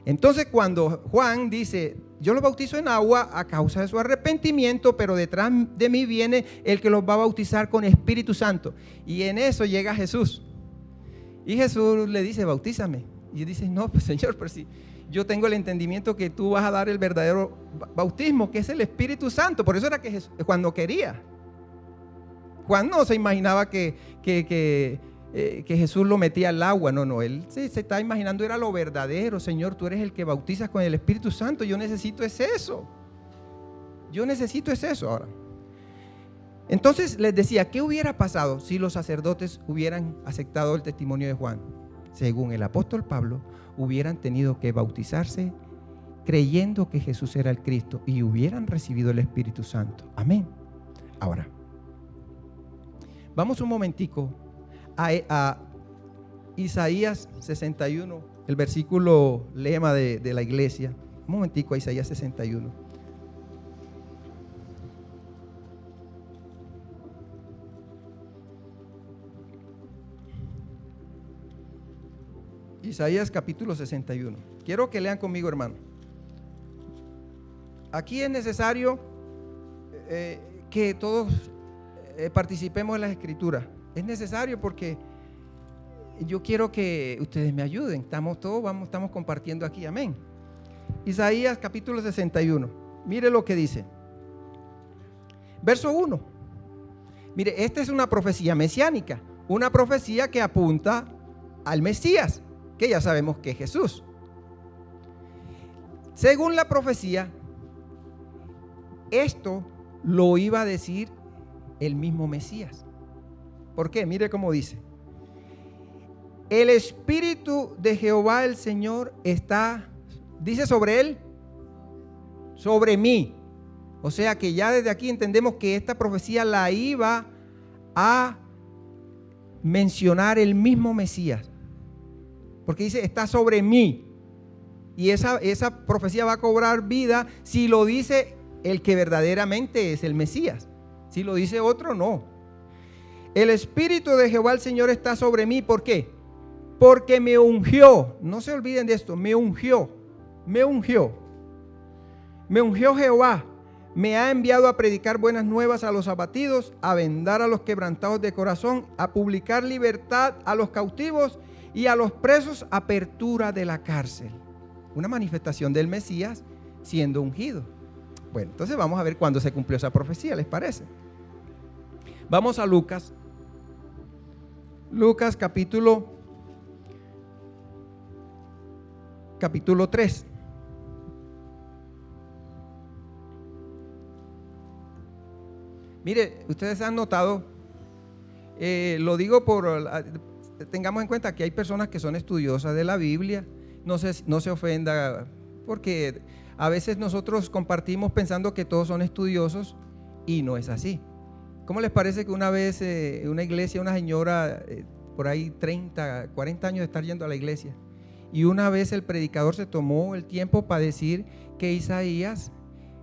Entonces cuando Juan dice, yo los bautizo en agua a causa de su arrepentimiento, pero detrás de mí viene el que los va a bautizar con Espíritu Santo. Y en eso llega Jesús. Y Jesús le dice, bautízame. Y dice, no, pues Señor, pero si yo tengo el entendimiento que tú vas a dar el verdadero bautismo, que es el Espíritu Santo. Por eso era que Jesús, cuando quería. Juan no se imaginaba que Jesús lo metía al agua. No, él se está imaginando era lo verdadero. Señor, tú eres el que bautizas con el Espíritu Santo. Yo necesito es eso. Ahora. Entonces les decía, ¿qué hubiera pasado si los sacerdotes hubieran aceptado el testimonio de Juan? Según el apóstol Pablo, hubieran tenido que bautizarse creyendo que Jesús era el Cristo y hubieran recibido el Espíritu Santo. Amén. Ahora, vamos un momentico a Isaías 61, el versículo lema de la iglesia. Un momentico a Isaías 61. Isaías capítulo 61. Quiero que lean conmigo, hermano. Aquí es necesario que todos participemos en las escrituras. Es necesario porque yo quiero que ustedes me ayuden. Estamos compartiendo aquí. Amén. Isaías capítulo 61. Mire lo que dice. Verso 1. Mire, esta es una profecía mesiánica. Una profecía que apunta al Mesías, que ya sabemos que es Jesús. Según la profecía, esto lo iba a decir el mismo Mesías. ¿Por qué? Mire cómo dice. El Espíritu de Jehová el Señor está, dice sobre él, sobre mí. O sea que ya desde aquí entendemos que esta profecía la iba a mencionar el mismo Mesías. Porque dice, está sobre mí. Y esa profecía va a cobrar vida si lo dice el que verdaderamente es el Mesías. Si lo dice otro, no. El Espíritu de Jehová el Señor está sobre mí. ¿Por qué? Porque me ungió. No se olviden de esto. Me ungió Jehová. Me ha enviado a predicar buenas nuevas a los abatidos, a vendar a los quebrantados de corazón, a publicar libertad a los cautivos y a los presos, apertura de la cárcel. Una manifestación del Mesías siendo ungido. Bueno, entonces vamos a ver cuándo se cumplió esa profecía, ¿les parece? Vamos a Lucas. Lucas capítulo 3. Mire, ustedes han notado, lo digo tengamos en cuenta que hay personas que son estudiosas de la Biblia. No se ofenda, porque a veces nosotros compartimos pensando que todos son estudiosos y no es así. ¿Cómo les parece que una vez en una iglesia, una señora por ahí 30, 40 años de estar yendo a la iglesia, y una vez el predicador se tomó el tiempo para decir que Isaías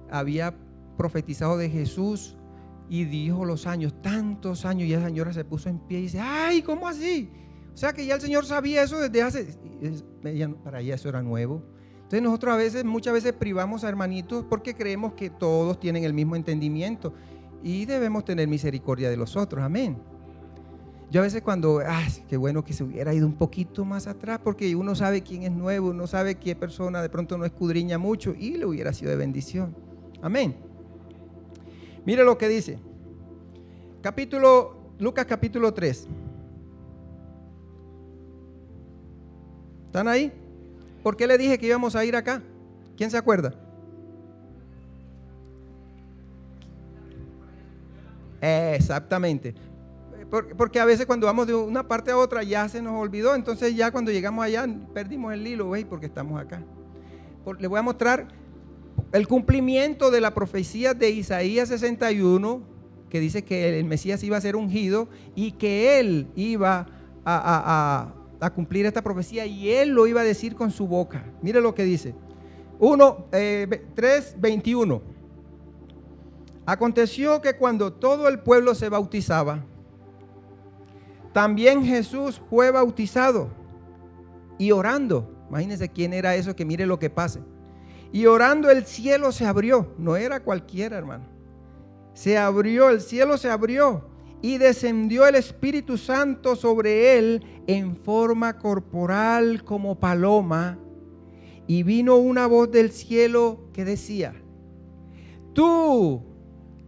había profetizado de Jesús y dijo los años, tantos años, y esa señora se puso en pie y dice, ¡ay! ¿Cómo así? O sea que ya el Señor sabía eso desde hace, para ella eso era nuevo. Entonces nosotros muchas veces privamos a hermanitos porque creemos que todos tienen el mismo entendimiento y debemos tener misericordia de los otros, amén. Yo a veces qué bueno que se hubiera ido un poquito más atrás, porque uno sabe quién es nuevo, uno sabe qué persona de pronto no escudriña mucho y le hubiera sido de bendición, amén. Mire lo que dice Lucas capítulo 3. ¿Están ahí? ¿Por qué le dije que íbamos a ir acá? ¿Quién se acuerda? Exactamente. Porque a veces cuando vamos de una parte a otra ya se nos olvidó, entonces ya cuando llegamos allá perdimos el hilo, porque estamos acá. Le voy a mostrar el cumplimiento de la profecía de Isaías 61, que dice que el Mesías iba a ser ungido y que él iba a cumplir esta profecía y él lo iba a decir con su boca. Mire lo que dice. 3:21. Aconteció que cuando todo el pueblo se bautizaba, también Jesús fue bautizado y orando. Imagínense quién era eso, que mire lo que pase. Y orando el cielo se abrió. No era cualquiera, hermano. Se abrió, el cielo se abrió y descendió el Espíritu Santo sobre él en forma corporal como paloma. Y vino una voz del cielo que decía: tú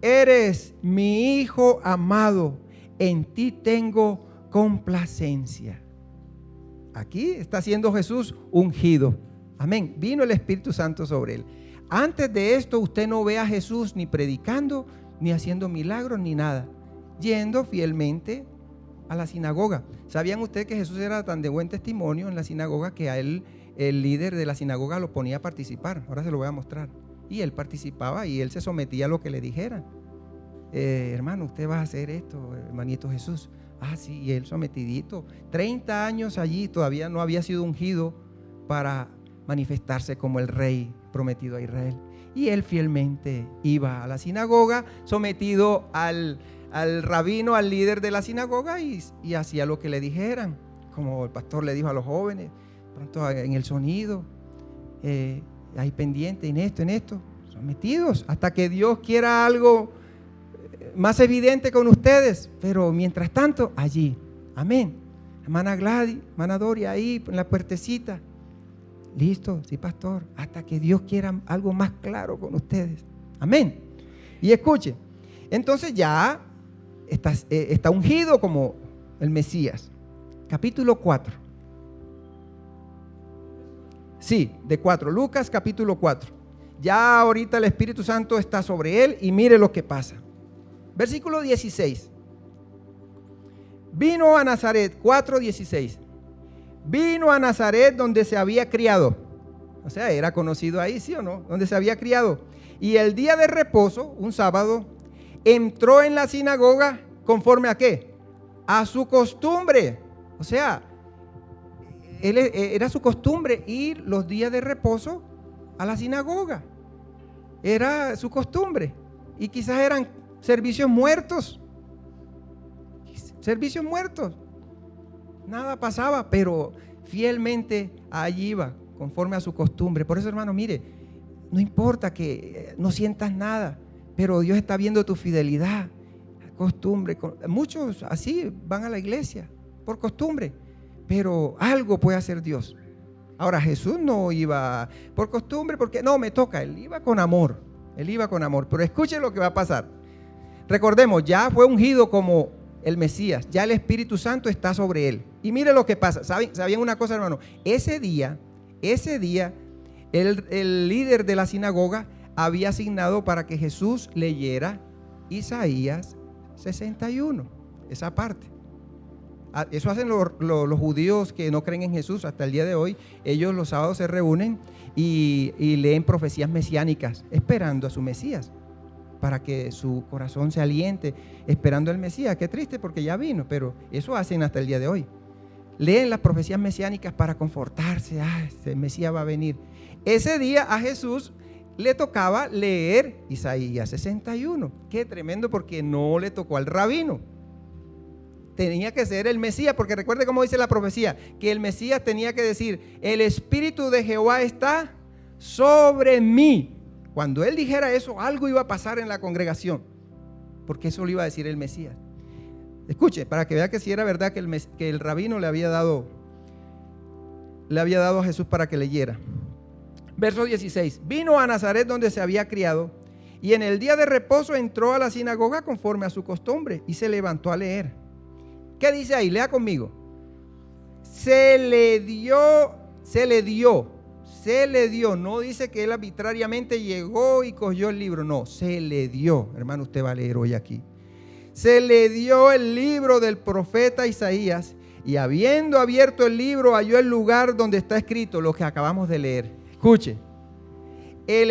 eres mi Hijo amado, en ti tengo complacencia. Aquí está siendo Jesús ungido. Amén. Vino el Espíritu Santo sobre él. Antes de esto usted no ve a Jesús ni predicando, ni haciendo milagros, ni nada. Yendo fielmente a la sinagoga. ¿Sabían ustedes que Jesús era tan de buen testimonio en la sinagoga que a él, el líder de la sinagoga, lo ponía a participar? Ahora se lo voy a mostrar. Y él participaba y él se sometía a lo que le dijeran. Hermano, usted va a hacer esto, hermanito Jesús. Ah, sí, y él sometidito. 30 años allí, todavía no había sido ungido para manifestarse como el rey prometido a Israel. Y él fielmente iba a la sinagoga, sometido al rabino, al líder de la sinagoga, y hacía lo que le dijeran, como el pastor le dijo a los jóvenes, pronto en el sonido, ahí pendiente, en esto, sometidos, hasta que Dios quiera algo más evidente con ustedes, pero mientras tanto, allí, amén. Hermana Gladys, hermana Doria, ahí en la puertecita, listo, sí, pastor, hasta que Dios quiera algo más claro con ustedes, amén. Y escuchen, entonces ya está ungido como el Mesías. Capítulo 4. Sí, de 4. Lucas capítulo 4. Ya ahorita el Espíritu Santo está sobre él y mire lo que pasa. Versículo 16. Vino a Nazaret, 4:16. Vino a Nazaret donde se había criado. O sea, era conocido ahí, ¿sí o no? Donde se había criado. Y el día de reposo, un sábado, entró en la sinagoga conforme a ¿qué? A su costumbre. O sea, era su costumbre ir los días de reposo a la sinagoga. Era su costumbre. Y quizás eran servicios muertos. Servicios muertos. Nada pasaba, pero fielmente allí iba, conforme a su costumbre. Por eso, hermano, mire, no importa que no sientas nada, pero Dios está viendo tu fidelidad, costumbre. Muchos así van a la iglesia por costumbre, pero algo puede hacer Dios. Ahora, Jesús no iba por costumbre porque no me toca, él iba con amor. Él iba con amor, pero escuchen lo que va a pasar. Recordemos, ya fue ungido como el Mesías, ya el Espíritu Santo está sobre él. Y mire lo que pasa. ¿Sabían una cosa, hermano? Ese día, el líder de la sinagoga había asignado para que Jesús leyera Isaías 61, esa parte. Eso hacen los judíos que no creen en Jesús hasta el día de hoy. Ellos los sábados se reúnen y leen profecías mesiánicas, esperando a su Mesías, para que su corazón se aliente, esperando al Mesías. Qué triste porque ya vino, pero eso hacen hasta el día de hoy. Leen las profecías mesiánicas para confortarse. El Mesías va a venir. Ese día a Jesús le tocaba leer Isaías 61. Qué tremendo, porque no le tocó al rabino. Tenía que ser el Mesías, porque recuerde cómo dice la profecía, que el Mesías tenía que decir: el Espíritu de Jehová está sobre mí. Cuando él dijera eso, algo iba a pasar en la congregación, porque eso lo iba a decir el Mesías. Escuche, para que vea que si era verdad que el rabino le había dado a Jesús para que leyera. Verso 16. Vino a Nazaret donde se había criado, y en el día de reposo entró a la sinagoga conforme a su costumbre y se levantó a leer. ¿Qué dice ahí? Lea conmigo. Se le dio. No dice que él arbitrariamente llegó y cogió el libro. No, se le dio. Hermano, usted va a leer hoy aquí. Se le dio el libro del profeta Isaías, y habiendo abierto el libro, halló el lugar donde está escrito lo que acabamos de leer. Escuche. El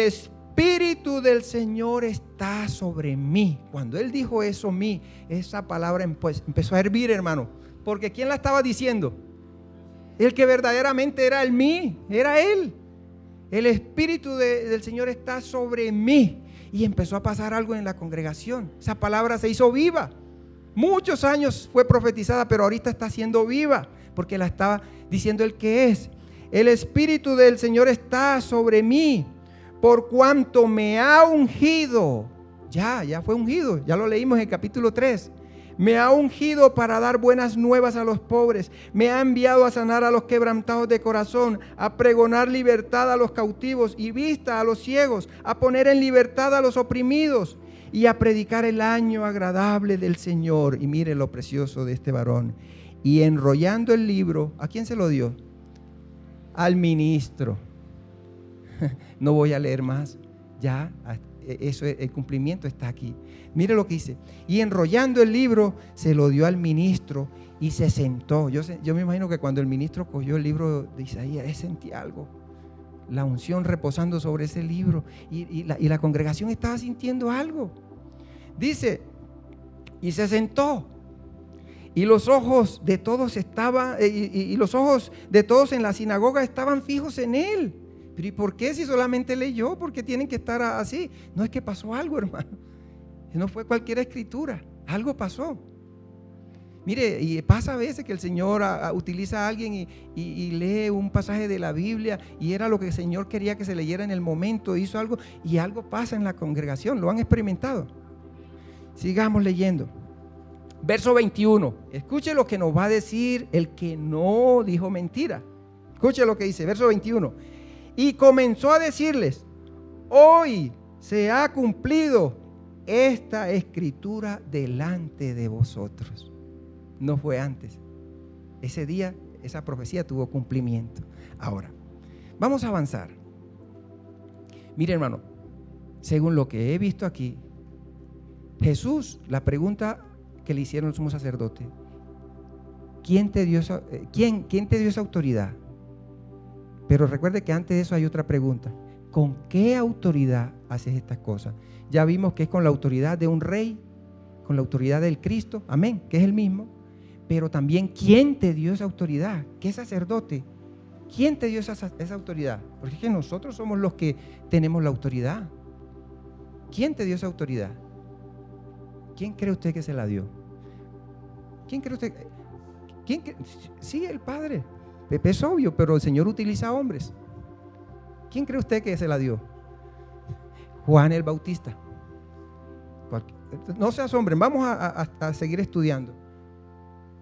Espíritu del Señor está sobre mí. Cuando él dijo eso, esa palabra empezó a hervir, hermano. Porque ¿quién la estaba diciendo? El que verdaderamente era el mí, era él. El Espíritu del Señor está sobre mí. Y empezó a pasar algo en la congregación. Esa palabra se hizo viva. Muchos años fue profetizada, pero ahorita está siendo viva, porque la estaba diciendo el que es. El Espíritu del Señor está sobre mí, por cuanto me ha ungido. Ya fue ungido, ya lo leímos en el capítulo 3. Me ha ungido para dar buenas nuevas a los pobres. Me ha enviado a sanar a los quebrantados de corazón, a pregonar libertad a los cautivos y vista a los ciegos, a poner en libertad a los oprimidos y a predicar el año agradable del Señor. Y mire lo precioso de este varón. Y enrollando el libro, ¿a quién se lo dio? Al ministro. No voy a leer más. Ya, eso, el cumplimiento está aquí. Mire lo que dice. Y enrollando el libro, se lo dio al ministro y se sentó. Yo me imagino que cuando el ministro cogió el libro de Isaías, sentí algo. La unción reposando sobre ese libro. Y la congregación estaba sintiendo algo. Dice, y se sentó. Y los ojos de todos los ojos de todos en la sinagoga estaban fijos en él. Pero ¿y por qué si solamente leyó? ¿Por qué tienen que estar así? No, es que pasó algo, hermano. No fue cualquier escritura, algo pasó. Mire, y pasa a veces que el Señor utiliza a alguien y lee un pasaje de la Biblia y era lo que el Señor quería que se leyera en el momento, hizo algo y algo pasa en la congregación. ¿Lo han experimentado? Sigamos leyendo. Verso 21. Escuche lo que nos va a decir el que no dijo mentira. Escuche lo que dice, verso 21. Y comenzó a decirles: hoy se ha cumplido esta escritura delante de vosotros. No fue antes. Ese día, esa profecía tuvo cumplimiento. Ahora, vamos a avanzar. Mire, hermano, según lo que he visto aquí, Jesús, la pregunta que le hicieron al sumo sacerdote: ¿quién te dio esa autoridad? Pero recuerde que antes de eso hay otra pregunta: ¿con qué autoridad haces estas cosas? Ya vimos que es con la autoridad de un rey, con la autoridad del Cristo, amén, que es el mismo. Pero también, ¿quién te dio esa autoridad? ¿Qué sacerdote? ¿Quién te dio esa autoridad? Porque es que nosotros somos los que tenemos la autoridad. ¿Quién te dio esa autoridad? ¿Quién cree usted que se la dio? ¿Quién cree usted? Sí, el Padre. Es obvio, pero el Señor utiliza hombres. ¿Quién cree usted que se la dio? Juan el Bautista. No se asombren, vamos a seguir estudiando.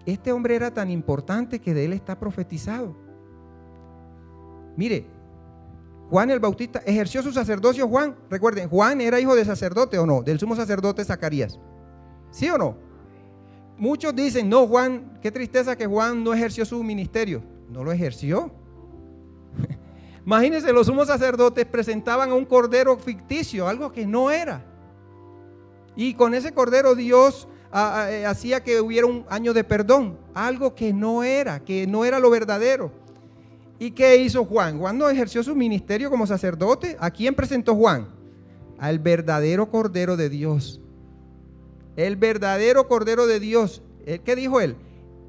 Este hombre era tan importante que de él está profetizado. Mire, Juan el Bautista ejerció su sacerdocio. Juan, recuerden, Juan era hijo de sacerdote o no, del sumo sacerdote Zacarías. ¿Sí o no? Muchos dicen, no, Juan, qué tristeza que Juan no ejerció su ministerio. No lo ejerció. Imagínense, los sumos sacerdotes presentaban a un cordero ficticio, algo que no era. Y con ese cordero Dios hacía que hubiera un año de perdón, algo que no era lo verdadero. ¿Y qué hizo Juan? Juan no ejerció su ministerio como sacerdote. ¿A quién presentó Juan? Al verdadero Cordero de Dios. El verdadero Cordero de Dios. ¿Qué dijo él?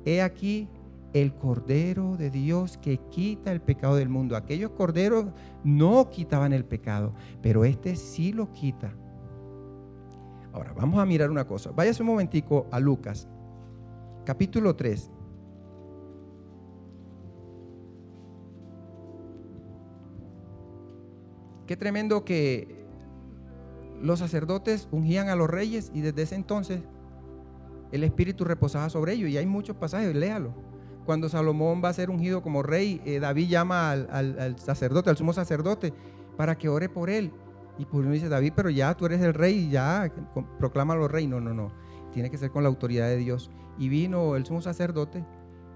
He aquí el Cordero de Dios que quita el pecado del mundo. Aquellos corderos no quitaban el pecado, pero este sí lo quita. Ahora, vamos a mirar una cosa. Váyase un momentico a Lucas, capítulo 3. Qué tremendo que los sacerdotes ungían a los reyes y desde ese entonces el Espíritu reposaba sobre ellos. Y hay muchos pasajes, léalo. Cuando Salomón va a ser ungido como rey, David llama al sacerdote, al sumo sacerdote, para que ore por él. Y pues uno dice: David, pero ya tú eres el rey, ya proclámalo rey. No. Tiene que ser con la autoridad de Dios. Y vino el sumo sacerdote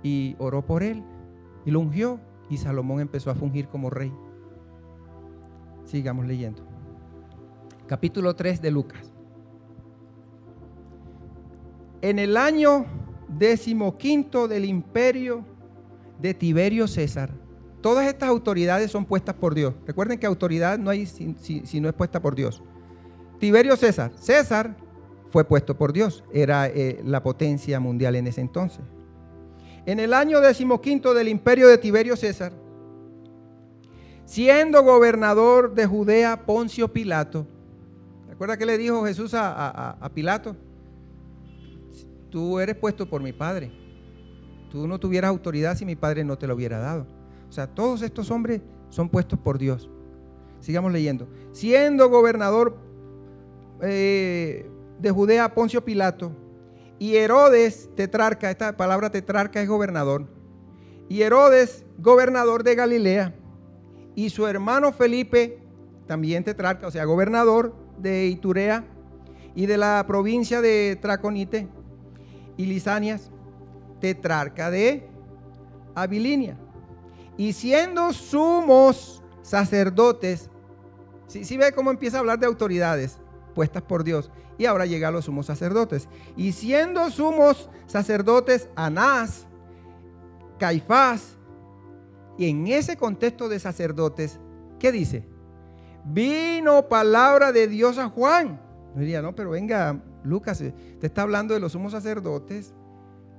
y oró por él y lo ungió. Y Salomón empezó a fungir como rey. Sigamos leyendo. Capítulo 3 de Lucas. En el año 15 del imperio de Tiberio César, Todas estas autoridades son puestas por Dios. Recuerden que autoridad no hay si no es puesta por Dios. Tiberio César. César fue puesto por Dios. Era la potencia mundial en ese entonces. En el año 15 del imperio de Tiberio César, siendo gobernador de Judea Poncio Pilato. ¿Recuerda que le dijo Jesús a Pilato? Tú eres puesto por mi Padre. Tú no tuvieras autoridad si mi Padre no te lo hubiera dado. O sea, todos estos hombres son puestos por Dios. Sigamos leyendo. Siendo gobernador de Judea Poncio Pilato y Herodes tetrarca, esta palabra tetrarca es gobernador, y Herodes gobernador de Galilea, y su hermano Felipe también tetrarca, o sea, gobernador de Iturea y de la provincia de Traconite y Lisanias, tetrarca de Abilinia, y siendo sumos sacerdotes. ¿Sí ve cómo empieza a hablar de autoridades puestas por Dios? Y ahora llega a los sumos sacerdotes. Y siendo sumos sacerdotes Anás, Caifás, y en ese contexto de sacerdotes, ¿qué dice? Vino palabra de Dios a Juan. No diría, no, pero venga, Lucas, te está hablando de los sumos sacerdotes,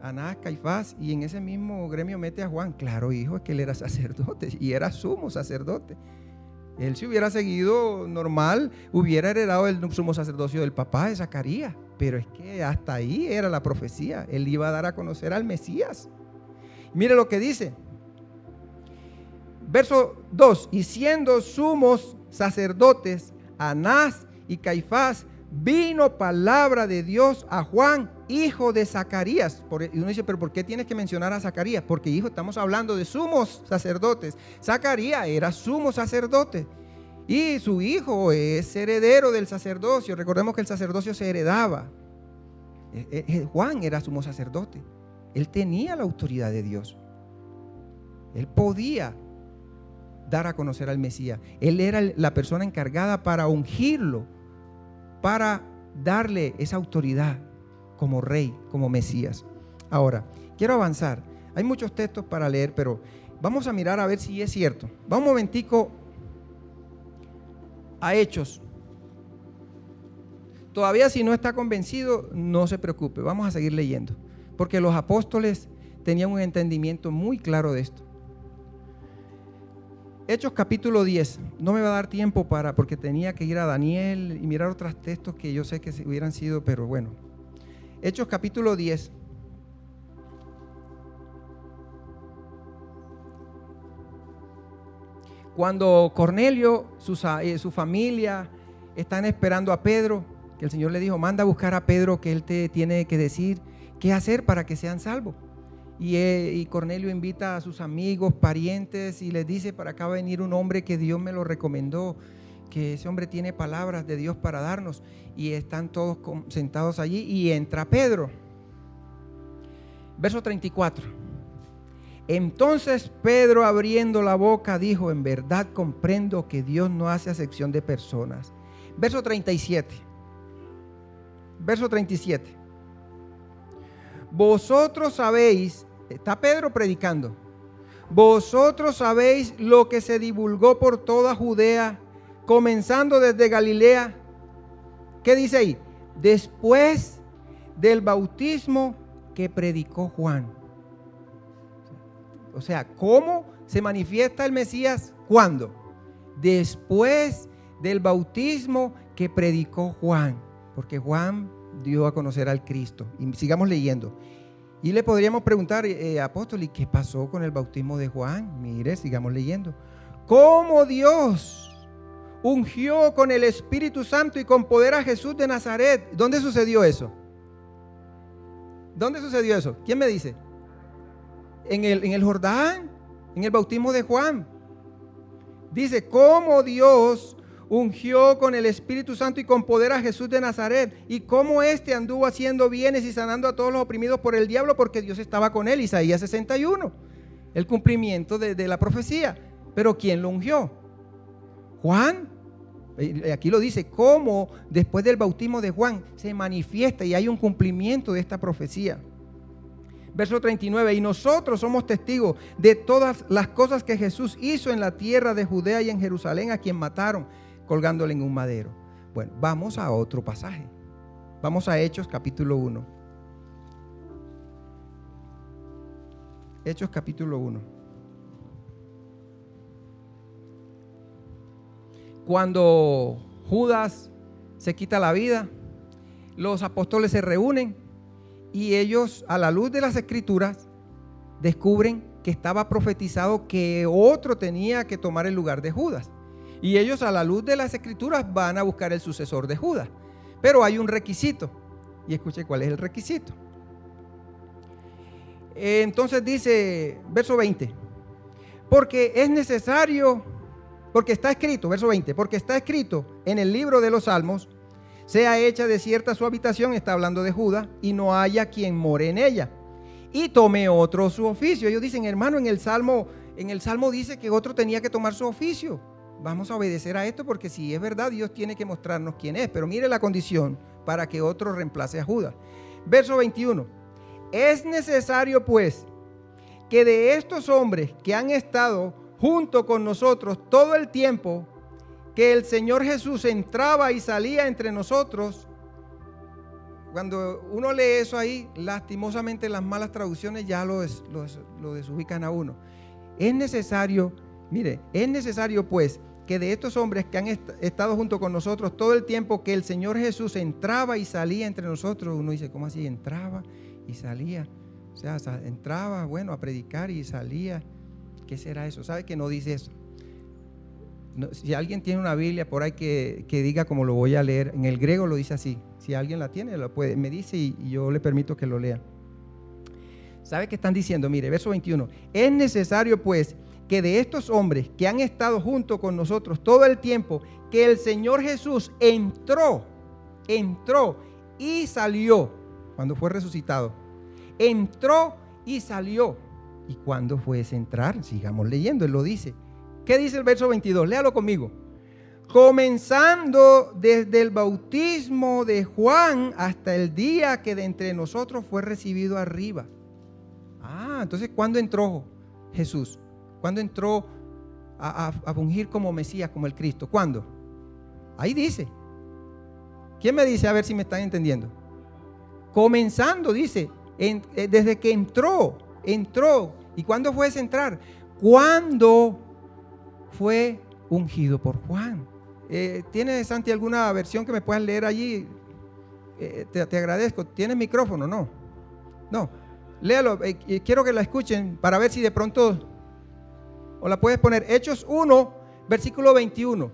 Anás, Caifás, y en ese mismo gremio mete a Juan. Claro, hijo, es que él era sacerdote y era sumo sacerdote. Él, si hubiera seguido normal, hubiera heredado el sumo sacerdocio del papá de Zacarías. Pero es que hasta ahí era la profecía. Él iba a dar a conocer al Mesías. Mire lo que dice. Verso 2. Y siendo sumos sacerdotes Anás y Caifás, vino palabra de Dios a Juan, hijo de Zacarías. Y uno dice, pero ¿por qué tienes que mencionar a Zacarías? Porque, hijo, estamos hablando de sumos sacerdotes. Zacarías era sumo sacerdote y su hijo es heredero del sacerdocio. Recordemos que el sacerdocio se heredaba. Juan era sumo sacerdote. Él tenía la autoridad de Dios. Él podía dar a conocer al Mesías. Él era la persona encargada para ungirlo, para darle esa autoridad como rey, como Mesías. Ahora, quiero avanzar. Hay muchos textos para leer, pero vamos a mirar a ver si es cierto. Vamos un momentico a Hechos. Todavía si no está convencido, no se preocupe. Vamos a seguir leyendo, porque los apóstoles tenían un entendimiento muy claro de esto. Hechos capítulo 10, no me va a dar tiempo porque tenía que ir a Daniel y mirar otros textos que yo sé que hubieran sido, pero bueno. Hechos capítulo 10. Cuando Cornelio, su familia están esperando a Pedro, que el Señor le dijo, manda a buscar a Pedro, que él te tiene que decir qué hacer para que sean salvos. Y Cornelio invita a sus amigos, parientes, y les dice, para acá va a venir un hombre que Dios me lo recomendó, que ese hombre tiene palabras de Dios para darnos. Y están todos sentados allí y entra Pedro. Verso 34. Entonces Pedro, abriendo la boca, dijo, en verdad comprendo que Dios no hace acepción de personas. Verso 37. Verso 37. Vosotros sabéis, está Pedro predicando, vosotros sabéis lo que se divulgó por toda Judea, comenzando desde Galilea. ¿Qué dice ahí? Después del bautismo que predicó Juan. O sea, ¿cómo se manifiesta el Mesías? ¿Cuándo? Después del bautismo que predicó Juan, porque Juan dio a conocer al Cristo. Y sigamos leyendo. Y le podríamos preguntar, apóstol, ¿y qué pasó con el bautismo de Juan? Mire, sigamos leyendo. ¿Cómo Dios ungió con el Espíritu Santo y con poder a Jesús de Nazaret? ¿Dónde sucedió eso? ¿Dónde sucedió eso? ¿Quién me dice? En el Jordán, en el bautismo de Juan. Dice, ¿cómo Dios ungió con el Espíritu Santo y con poder a Jesús de Nazaret? Y cómo éste anduvo haciendo bienes y sanando a todos los oprimidos por el diablo, porque Dios estaba con él. Isaías 61, el cumplimiento de la profecía. Pero ¿quién lo ungió? Juan. Aquí lo dice, cómo después del bautismo de Juan se manifiesta y hay un cumplimiento de esta profecía. Verso 39, y nosotros somos testigos de todas las cosas que Jesús hizo en la tierra de Judea y en Jerusalén, a quien mataron colgándole en un madero. Bueno, vamos a otro pasaje. Vamos a Hechos capítulo 1. Hechos capítulo 1. Cuando Judas se quita la vida, los apóstoles se reúnen y ellos, a la luz de las escrituras, descubren que estaba profetizado que otro tenía que tomar el lugar de Judas. Y ellos, a la luz de las escrituras, van a buscar el sucesor de Judas. Pero hay un requisito. Y escuche cuál es el requisito. Entonces dice, verso 20, porque es necesario, porque está escrito, verso 20, porque está escrito en el libro de los Salmos, sea hecha desierta su habitación, está hablando de Judas, y no haya quien more en ella, y tome otro su oficio. Ellos dicen, hermano, en el Salmo dice que otro tenía que tomar su oficio. Vamos a obedecer a esto, porque si es verdad, Dios tiene que mostrarnos quién es. Pero mire la condición para que otro reemplace a Judas. Verso 21, es necesario pues que de estos hombres que han estado junto con nosotros todo el tiempo que el Señor Jesús entraba y salía entre nosotros. Cuando uno lee eso ahí, lastimosamente las malas traducciones ya lo desubican a uno. Es necesario, mire, es necesario pues que de estos hombres que han estado junto con nosotros todo el tiempo que el Señor Jesús entraba y salía entre nosotros. Uno dice, ¿cómo así? Entraba y salía. O sea, entraba, bueno, a predicar y salía. ¿Qué será eso? ¿Sabe que no dice eso? No, si alguien tiene una Biblia por ahí que diga como lo voy a leer, en el griego lo dice así. Si alguien la tiene, lo puede, me dice y yo le permito que lo lea. ¿Sabe qué están diciendo? Mire, verso 21. Es necesario pues que de estos hombres que han estado junto con nosotros todo el tiempo que el Señor Jesús entró y salió cuando fue resucitado. Entró y salió. ¿Y cuándo fue ese entrar? Sigamos leyendo, él lo dice. ¿Qué dice el verso 22? Léalo conmigo. Comenzando desde el bautismo de Juan hasta el día que de entre nosotros fue recibido arriba. Entonces, ¿cuándo entró Jesús? ¿Cuándo entró a fungir como Mesías, como el Cristo? ¿Cuándo? Ahí dice. ¿Quién me dice? A ver si me están entendiendo. Comenzando, dice, desde que entró. ¿Y cuándo fue ese entrar? Cuando fue ungido por Juan. ¿Tienes, Santi, alguna versión que me puedas leer allí? Te agradezco. ¿Tienes micrófono? No. Léalo. Quiero que la escuchen para ver si de pronto, o la puedes poner. Hechos 1, versículo 21.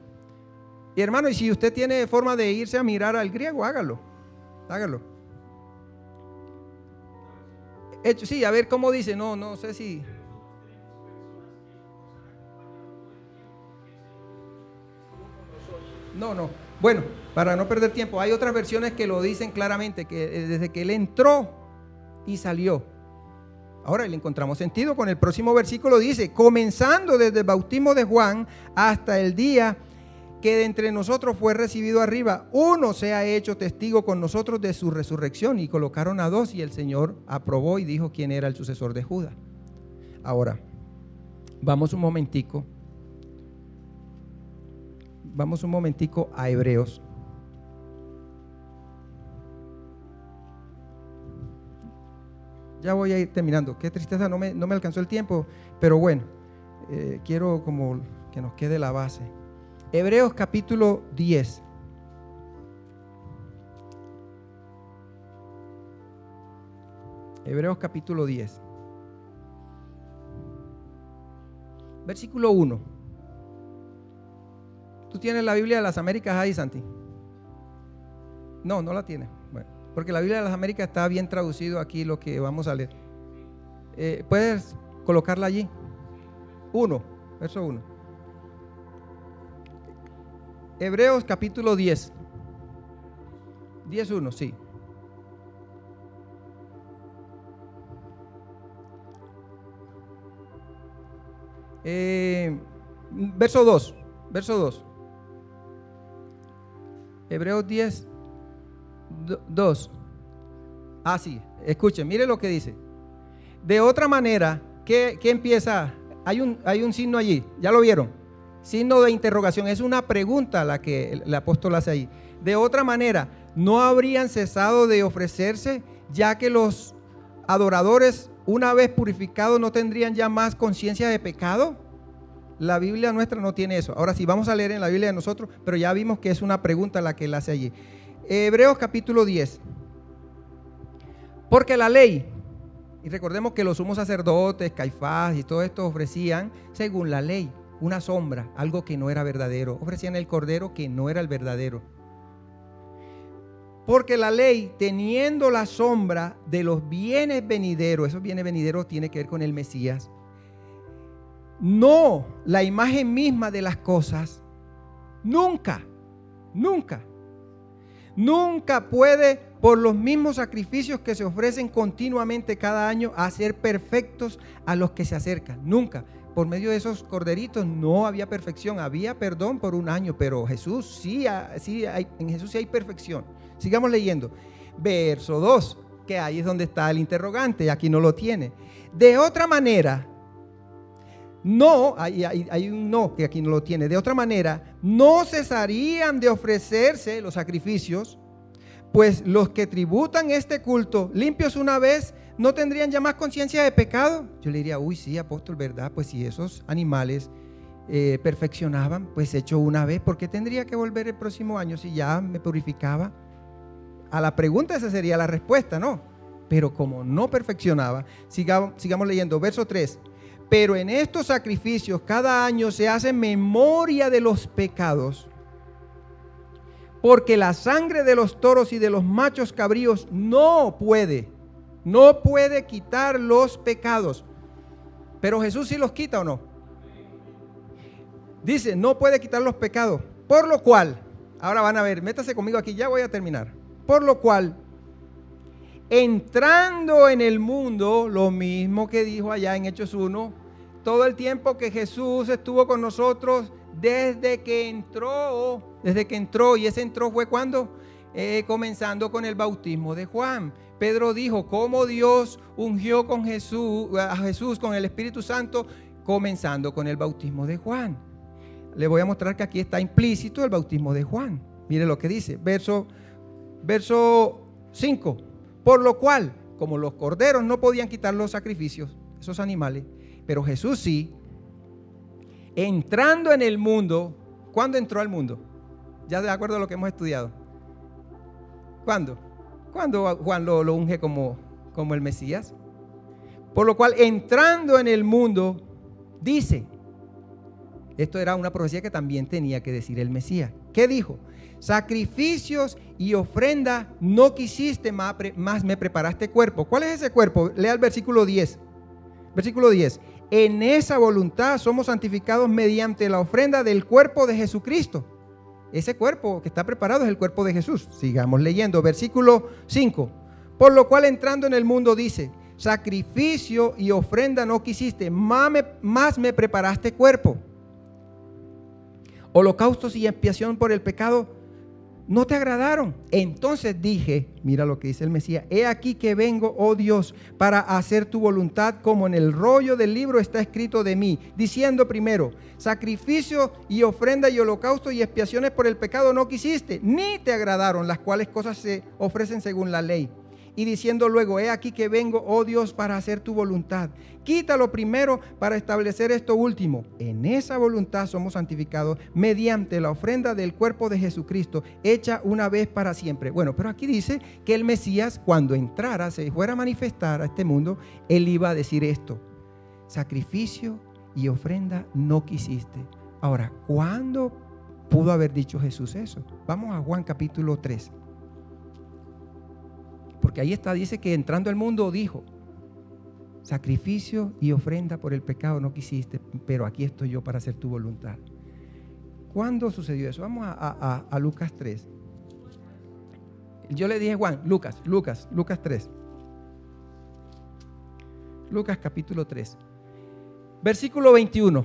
Y hermano, y si usted tiene forma de irse a mirar al griego, hágalo. Hechos, sí, a ver cómo dice. No sé si... No. Bueno, para no perder tiempo, hay otras versiones que lo dicen claramente, que desde que él entró y salió. Ahora le encontramos sentido con el próximo versículo, dice, comenzando desde el bautismo de Juan hasta el día que de entre nosotros fue recibido arriba, uno se ha hecho testigo con nosotros de su resurrección. Y colocaron a dos y el Señor aprobó y dijo quién era el sucesor de Judas. Ahora, vamos un momentico a Hebreos. Ya voy a ir terminando. Qué tristeza, no me alcanzó el tiempo, pero bueno, quiero como que nos quede la base. Hebreos capítulo 10. Hebreos capítulo 10. Versículo 1. ¿Tú tienes la Biblia de las Américas ahí, Santi? No la tiene. Bueno, porque la Biblia de las Américas está bien traducido aquí lo que vamos a leer. ¿Puedes colocarla allí? 1, verso 1. Hebreos capítulo 10. 10:1, sí. Verso 2. Hebreos 10:2. Sí, escuchen, mire lo que dice. De otra manera, ¿qué empieza? Hay un signo allí, ¿ya lo vieron? Signo de interrogación, es una pregunta la que el apóstol hace ahí. De otra manera, ¿no habrían cesado de ofrecerse, ya que los adoradores, una vez purificados, no tendrían ya más conciencia de pecado? La Biblia nuestra no tiene eso. Ahora sí, vamos a leer en la Biblia de nosotros, pero ya vimos que es una pregunta la que él hace allí. Hebreos capítulo 10. Porque la ley, y recordemos que los sumos sacerdotes, Caifás y todo esto ofrecían según la ley una sombra, algo que no era verdadero. Ofrecían el cordero que no era el verdadero. Porque la ley, teniendo la sombra de los bienes venideros, esos bienes venideros tiene que ver con el Mesías, no la imagen misma de las cosas, nunca puede, por los mismos sacrificios que se ofrecen continuamente cada año, hacer perfectos a los que se acercan. Nunca. Por medio de esos corderitos no había perfección, había perdón por un año, pero Jesús en Jesús sí hay perfección. Sigamos leyendo. Verso 2, que ahí es donde está el interrogante, aquí no lo tiene. De otra manera, no, hay un no que aquí no lo tiene. De otra manera, no cesarían de ofrecerse los sacrificios, pues los que tributan este culto, limpios una vez, ¿no tendrían ya más conciencia de pecado? Yo le diría, uy, sí, apóstol, ¿verdad? Pues si esos animales perfeccionaban, pues hecho una vez, ¿por qué tendría que volver el próximo año si ya me purificaba? A la pregunta esa sería la respuesta, ¿no? Pero como no perfeccionaba, sigamos leyendo, verso 3. Pero en estos sacrificios cada año se hace memoria de los pecados, porque la sangre de los toros y de los machos cabríos no puede quitar los pecados. Pero Jesús sí los quita, ¿o no? Dice, no puede quitar los pecados. Por lo cual, ahora van a ver, métase conmigo aquí, ya voy a terminar. Por lo cual, entrando en el mundo, lo mismo que dijo allá en Hechos 1, todo el tiempo que Jesús estuvo con nosotros, desde que entró, y ese entró fue cuando, comenzando con el bautismo de Juan. Pedro dijo, cómo Dios ungió a Jesús con el Espíritu Santo, comenzando con el bautismo de Juan. Le voy a mostrar que aquí está implícito el bautismo de Juan. Mire lo que dice, verso 5. Por lo cual, como los corderos no podían quitar los sacrificios, esos animales, pero Jesús sí, entrando en el mundo. ¿Cuándo entró al mundo? Ya de acuerdo a lo que hemos estudiado. ¿Cuándo? Cuando Juan lo unge como el Mesías. Por lo cual, entrando en el mundo, dice, esto era una profecía que también tenía que decir el Mesías. ¿Qué dijo? Sacrificios y ofrenda no quisiste, más me preparaste cuerpo. ¿Cuál es ese cuerpo? Lea el versículo 10. Versículo 10. En esa voluntad somos santificados mediante la ofrenda del cuerpo de Jesucristo. Ese cuerpo que está preparado es el cuerpo de Jesús. Sigamos leyendo. Versículo 5. Por lo cual, entrando en el mundo, dice, sacrificio y ofrenda no quisiste, más me preparaste cuerpo. Holocaustos y expiación por el pecado no te agradaron. Entonces dije, mira lo que dice el Mesías, he aquí que vengo, oh Dios, para hacer tu voluntad, como en el rollo del libro está escrito de mí, diciendo primero, sacrificio y ofrenda y holocausto y expiaciones por el pecado no quisiste, ni te agradaron, las cuales cosas se ofrecen según la ley. Y diciendo luego, he aquí que vengo, oh Dios, para hacer tu voluntad. Quítalo primero para establecer esto último. En esa voluntad somos santificados mediante la ofrenda del cuerpo de Jesucristo, hecha una vez para siempre. Bueno, pero aquí dice que el Mesías, cuando entrara, se fuera a manifestar a este mundo, él iba a decir esto: sacrificio y ofrenda no quisiste. Ahora, ¿cuándo pudo haber dicho Jesús eso? Vamos a Juan capítulo 3. Porque ahí está, dice que entrando al mundo dijo, sacrificio y ofrenda por el pecado no quisiste, pero aquí estoy yo para hacer tu voluntad. ¿Cuándo sucedió eso? Vamos a Lucas 3. Yo le dije Juan, Lucas 3. Lucas capítulo 3. Versículo 21.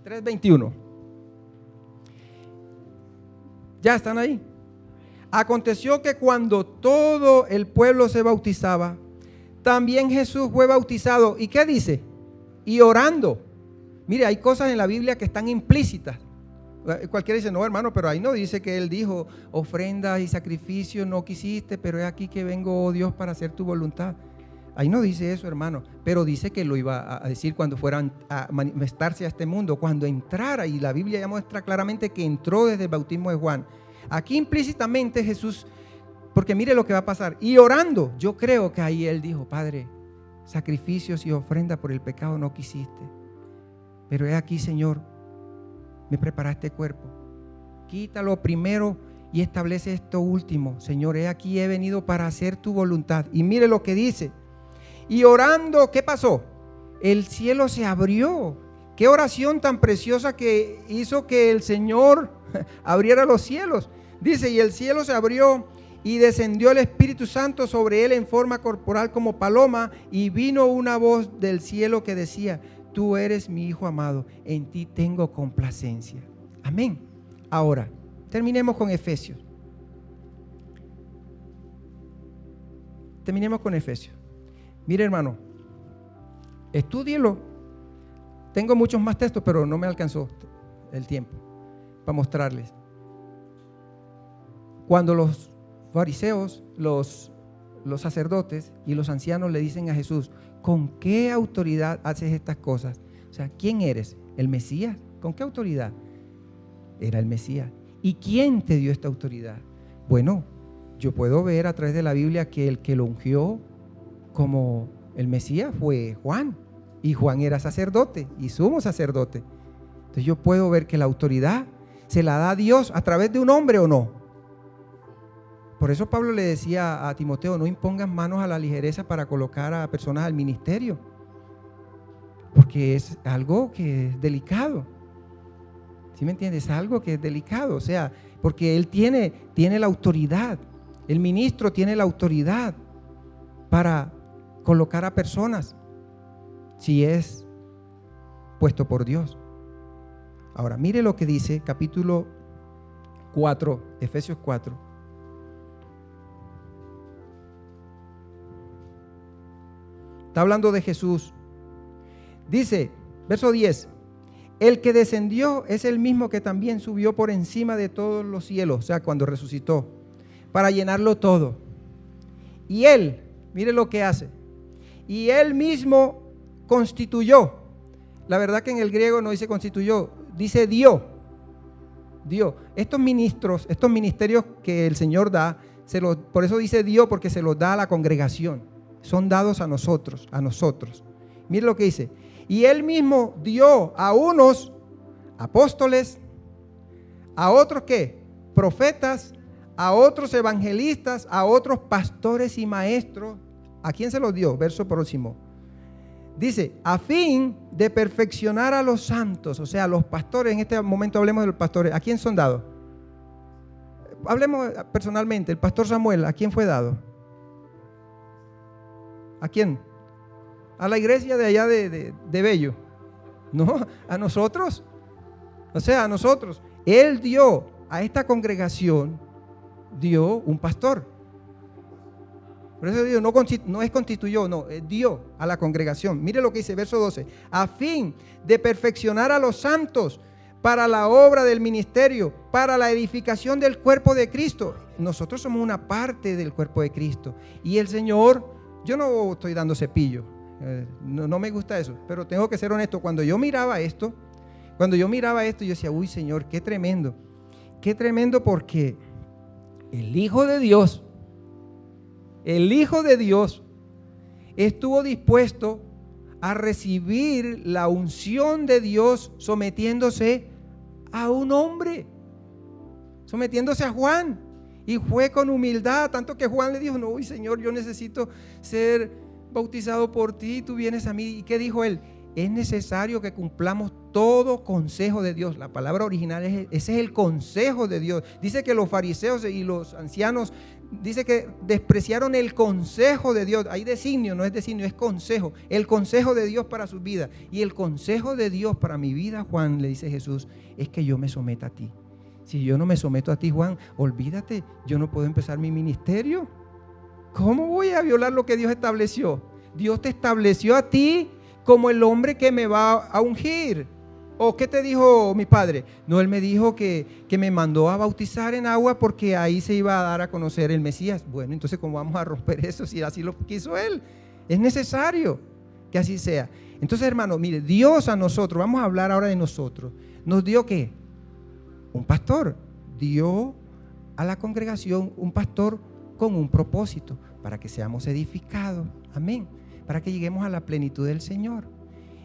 3:21. ¿Ya están ahí? Aconteció que cuando todo el pueblo se bautizaba, también Jesús fue bautizado. ¿Y qué dice? Y orando. Mire, hay cosas en la Biblia que están implícitas. Cualquiera dice, no hermano, pero ahí no dice que él dijo, ofrendas y sacrificios no quisiste, pero es aquí que vengo, oh Dios, para hacer tu voluntad. Ahí no dice eso, hermano, pero dice que lo iba a decir cuando fueran a manifestarse a este mundo, cuando entrara, y la Biblia ya muestra claramente que entró desde el bautismo de Juan. Aquí implícitamente Jesús, porque mire lo que va a pasar, y orando, yo creo que ahí él dijo, Padre, sacrificios y ofrendas por el pecado no quisiste, pero he aquí, Señor, me preparaste cuerpo, quítalo primero y establece esto último. Señor, he aquí, he venido para hacer tu voluntad. Y mire lo que dice, y orando, ¿qué pasó? El cielo se abrió. Qué oración tan preciosa que hizo que el Señor abriera los cielos. Dice, y el cielo se abrió y descendió el Espíritu Santo sobre él en forma corporal como paloma, y vino una voz del cielo que decía, tú eres mi Hijo amado, en ti tengo complacencia. Amén. Ahora, terminemos con Efesios. Mire, hermano, estúdielo. Tengo muchos más textos, pero no me alcanzó el tiempo para mostrarles. Cuando los fariseos, los sacerdotes y los ancianos le dicen a Jesús, ¿con qué autoridad haces estas cosas? O sea, ¿quién eres? ¿El Mesías? ¿Con qué autoridad? Era el Mesías. ¿Y quién te dio esta autoridad? Bueno, yo puedo ver a través de la Biblia que el que lo ungió como el Mesías fue Juan. Y Juan era sacerdote y sumo sacerdote. Entonces yo puedo ver que la autoridad se la da Dios a través de un hombre, ¿o no? Por eso Pablo le decía a Timoteo, no impongas manos a la ligereza para colocar a personas al ministerio, porque es algo que es delicado. ¿Sí me entiendes? Es algo que es delicado, o sea, porque él tiene la autoridad, el ministro tiene la autoridad para colocar a personas, si es puesto por Dios. Ahora, mire lo que dice capítulo 4, Efesios 4. Está hablando de Jesús. Dice, verso 10, el que descendió es el mismo que también subió por encima de todos los cielos, o sea, cuando resucitó, para llenarlo todo. Y él, mire lo que hace, y él mismo constituyó. La verdad que en el griego no dice constituyó, dice dio. Estos ministerios que el Señor da, por eso dice dio, porque se los da a la congregación. Son dados a nosotros. Mire lo que dice. Y él mismo dio a unos apóstoles, a otros ¿qué? Profetas, a otros evangelistas, a otros pastores y maestros. ¿A quién se los dio? Verso próximo. Dice, a fin de perfeccionar a los santos, o sea, los pastores. En este momento hablemos de los pastores. ¿A quién son dados? Hablemos personalmente. El pastor Samuel, ¿a quién fue dado? ¿A quién? A la iglesia de allá de Bello. No, a nosotros. O sea, a nosotros. Él dio a esta congregación, dio un pastor. Por eso digo, no es constituyó, no, dio a la congregación. Mire lo que dice, verso 12. A fin de perfeccionar a los santos para la obra del ministerio, para la edificación del cuerpo de Cristo. Nosotros somos una parte del cuerpo de Cristo. Y el Señor... Yo no estoy dando cepillo, no me gusta eso, pero tengo que ser honesto. Cuando yo miraba esto, yo decía, uy Señor, qué tremendo porque el Hijo de Dios estuvo dispuesto a recibir la unción de Dios sometiéndose a un hombre, sometiéndose a Juan. Y fue con humildad, tanto que Juan le dijo, no, Señor, yo necesito ser bautizado por ti, tú vienes a mí. ¿Y qué dijo él? Es necesario que cumplamos todo consejo de Dios. La palabra original ese es el consejo de Dios. Dice que los fariseos y los ancianos, dice que despreciaron el consejo de Dios. Hay designio, no es designio, es consejo. El consejo de Dios para su vida. Y el consejo de Dios para mi vida, Juan, le dice Jesús, es que yo me someta a ti. Si yo no me someto a ti, Juan, olvídate, yo no puedo empezar mi ministerio. ¿Cómo voy a violar lo que Dios estableció? Dios te estableció a ti como el hombre que me va a ungir. ¿O qué te dijo mi padre? No, él me dijo que me mandó a bautizar en agua porque ahí se iba a dar a conocer el Mesías. Bueno, entonces ¿cómo vamos a romper eso si así lo quiso él? Es necesario que así sea. Entonces, hermano, mire, Dios a nosotros, vamos a hablar ahora de nosotros, ¿nos dio qué? Un pastor. Dio a la congregación un pastor con un propósito, para que seamos edificados, amén, para que lleguemos a la plenitud del Señor.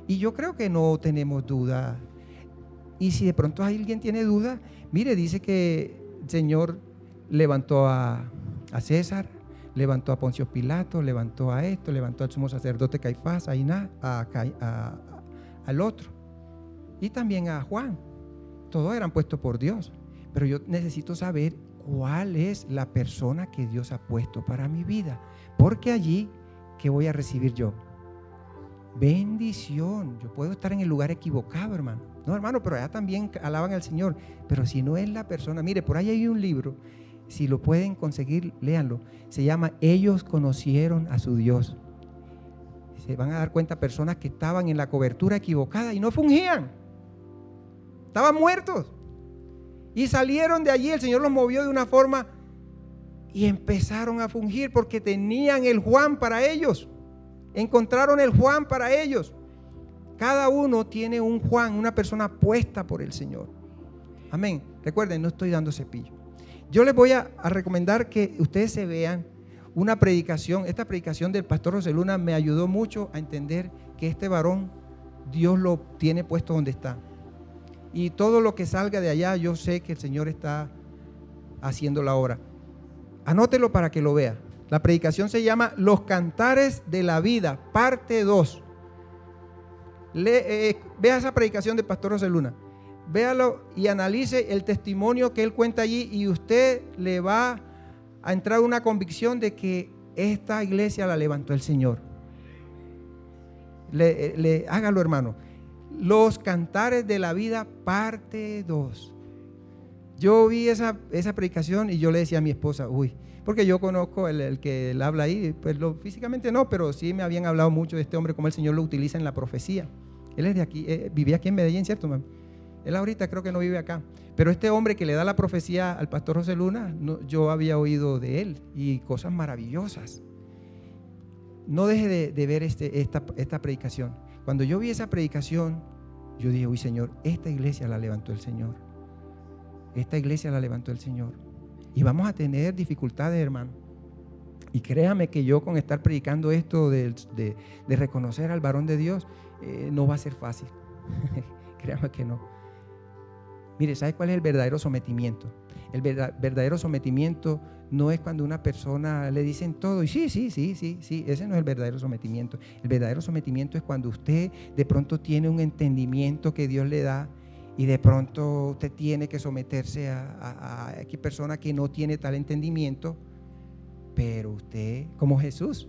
Y yo creo que no tenemos duda. Y si de pronto alguien tiene duda, mire, dice que el Señor levantó a César, levantó a Poncio Pilato, levantó a esto, levantó al sumo sacerdote Caifás, al otro, y también a Juan. Todos eran puestos por Dios. Pero yo necesito saber cuál es la persona que Dios ha puesto para mi vida, porque allí, ¿qué voy a recibir yo? Bendición. Yo puedo estar en el lugar equivocado, hermano. No, hermano, pero allá también alaban al Señor. Pero si no es la persona, mire, por ahí hay un libro, si lo pueden conseguir, léanlo. Se llama Ellos conocieron a su Dios. Se van a dar cuenta personas que estaban en la cobertura equivocada y no fungían. Estaban muertos. Y salieron de allí, el Señor los movió de una forma y empezaron a fungir porque tenían el Juan para ellos. Encontraron el Juan para ellos. Cada uno tiene un Juan, una persona puesta por el Señor. Amén. Recuerden, no estoy dando cepillo. Yo les voy a recomendar que ustedes se vean una predicación. Esta predicación del pastor José Luna me ayudó mucho a entender que este varón, Dios lo tiene puesto donde está. Y todo lo que salga de allá, yo sé que el Señor está haciendo la obra. Anótelo para que lo vea. La predicación se llama Los Cantares de la Vida, parte 2. Vea esa predicación del pastor José Luna. Véalo y analice el testimonio que él cuenta allí y usted le va a entrar una convicción de que esta iglesia la levantó el Señor. Hágalo, hermano. Los Cantares de la Vida, parte 2. Yo vi esa predicación y yo le decía a mi esposa, porque yo conozco el que él habla ahí, pues físicamente no, pero sí me habían hablado mucho de este hombre, cómo el Señor lo utiliza en la profecía. Él es de aquí, vivía aquí en Medellín, ¿cierto, mami? Él ahorita creo que no vive acá, pero este hombre que le da la profecía al pastor José Luna, yo había oído de él y cosas maravillosas. No deje de ver esta predicación. Cuando yo vi esa predicación, yo dije, Señor, esta iglesia la levantó el Señor. Esta iglesia la levantó el Señor. Y vamos a tener dificultades, hermano. Y créame que yo con estar predicando esto de reconocer al varón de Dios, no va a ser fácil. Créame que no. Mire, ¿sabe cuál es el verdadero sometimiento? El verdadero sometimiento no es cuando una persona le dicen todo y sí, ese no es el verdadero sometimiento. El verdadero sometimiento es cuando usted de pronto tiene un entendimiento que Dios le da y de pronto usted tiene que someterse a persona que no tiene tal entendimiento, pero usted, como Jesús,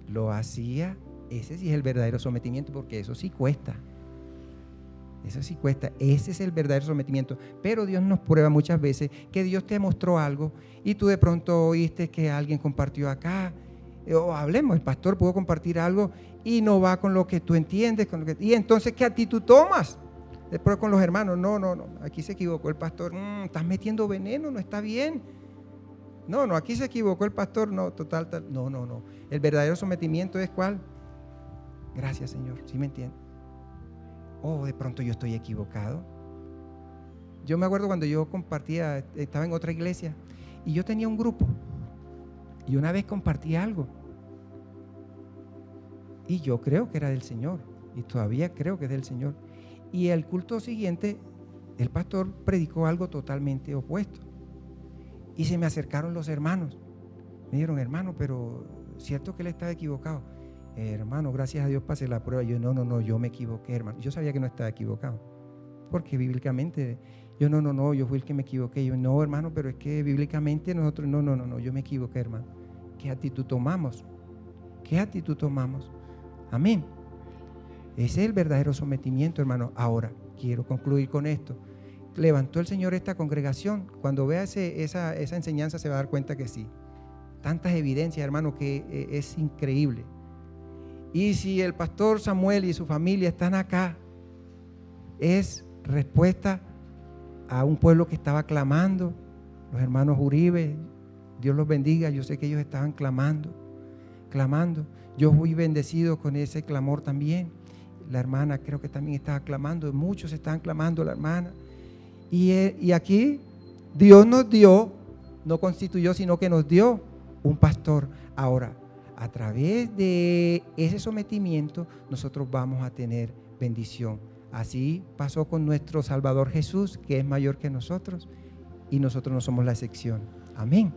lo hacía. Ese sí es el verdadero sometimiento, porque eso sí cuesta. Eso sí cuesta, ese es el verdadero sometimiento. Pero Dios nos prueba muchas veces que Dios te mostró algo y tú de pronto oíste que alguien compartió acá, o hablemos, el pastor pudo compartir algo y no va con lo que tú entiendes, y entonces ¿qué actitud tomas? Después con los hermanos, no, aquí se equivocó el pastor, estás metiendo veneno, no está bien. No, aquí se equivocó el pastor, no, no. El verdadero sometimiento es ¿cuál? Gracias, Señor, ¿sí me entiendes? De pronto yo estoy equivocado. Yo me acuerdo cuando yo compartía, estaba en otra iglesia y yo tenía un grupo y una vez compartí algo y yo creo que era del Señor y todavía creo que es del Señor, y el culto siguiente el pastor predicó algo totalmente opuesto y se me acercaron los hermanos, me dijeron, hermano, pero cierto que él estaba equivocado. Hermano, gracias a Dios pasé la prueba. Yo no, yo me equivoqué, hermano. Yo sabía que no estaba equivocado, porque bíblicamente yo yo fui el que me equivoqué. Yo no, hermano, pero es que bíblicamente nosotros no, yo me equivoqué, hermano. ¿Qué actitud tomamos? Amén. Ese es el verdadero sometimiento, hermano. Ahora, quiero concluir con esto. Levantó el Señor esta congregación. Cuando vea esa enseñanza se va a dar cuenta que sí. Tantas evidencias, hermano, que es increíble. Y si el pastor Samuel y su familia están acá, es respuesta a un pueblo que estaba clamando. Los hermanos Uribe, Dios los bendiga, yo sé que ellos estaban clamando. Yo fui bendecido con ese clamor también. La hermana creo que también estaba clamando, muchos estaban clamando, la hermana. Y aquí Dios nos dio, no constituyó, sino que nos dio un pastor. Ahora, a través de ese sometimiento, nosotros vamos a tener bendición. Así pasó con nuestro Salvador Jesús, que es mayor que nosotros, y nosotros no somos la excepción. Amén.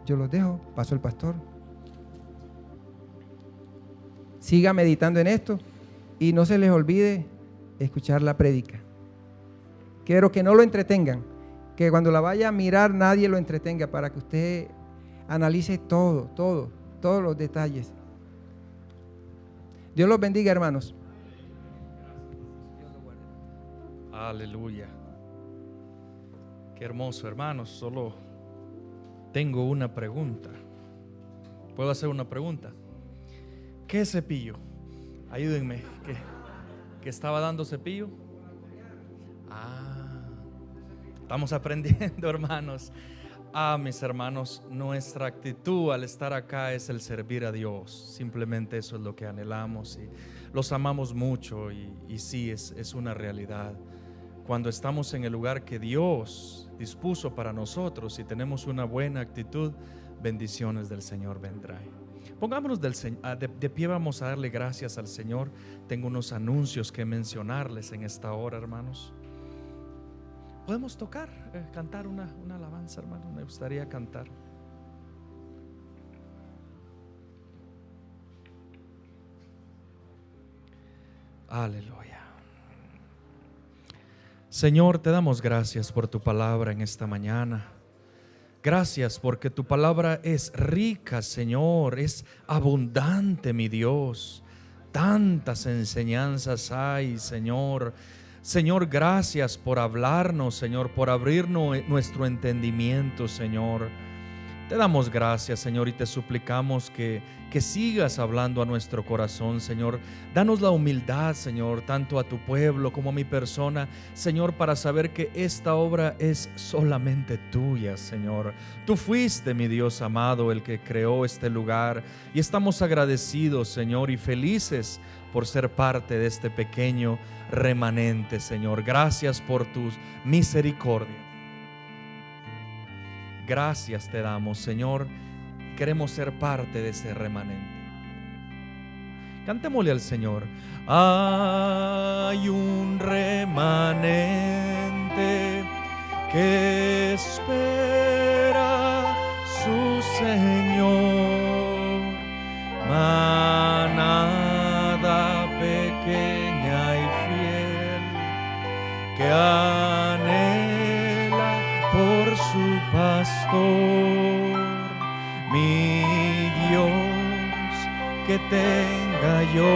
Yo los dejo, paso el pastor. Siga meditando en esto y no se les olvide escuchar la prédica. Quiero que no lo entretengan, que cuando la vaya a mirar nadie lo entretenga, para que usted analice todos los detalles. Dios los bendiga, hermanos. Aleluya. Qué hermoso, hermanos. Solo tengo una pregunta. ¿Puedo hacer una pregunta? ¿Qué cepillo? Ayúdenme. ¿Qué estaba dando cepillo? Estamos aprendiendo, hermanos. Mis hermanos, nuestra actitud al estar acá es el servir a Dios. Simplemente eso es lo que anhelamos y los amamos mucho. Y sí, es una realidad. Cuando estamos en el lugar que Dios dispuso para nosotros y tenemos una buena actitud, bendiciones del Señor vendrán. Pongámonos de pie, vamos a darle gracias al Señor. Tengo unos anuncios que mencionarles en esta hora, hermanos. ¿Podemos tocar, cantar una alabanza, hermano? Me gustaría cantar. Aleluya. Señor, te damos gracias por tu palabra en esta mañana. Gracias porque tu palabra es rica, Señor, es abundante, mi Dios. Tantas enseñanzas hay, Señor. Señor, gracias por hablarnos, Señor, por abrirnos nuestro entendimiento, Señor. Te damos gracias, Señor, y te suplicamos que sigas hablando a nuestro corazón, Señor. Danos la humildad, Señor, tanto a tu pueblo como a mi persona, Señor, para saber que esta obra es solamente tuya, Señor. Tú fuiste, mi Dios amado, el que creó este lugar, y estamos agradecidos, Señor, y felices por ser parte de este pequeño remanente, Señor. Gracias por tus misericordias. Gracias te damos, Señor. Queremos ser parte de ese remanente. Cantémosle al Señor. Hay un remanente que espera su Señor. Manada pequeña y fiel que anhela por su pastor, mi Dios, que tenga yo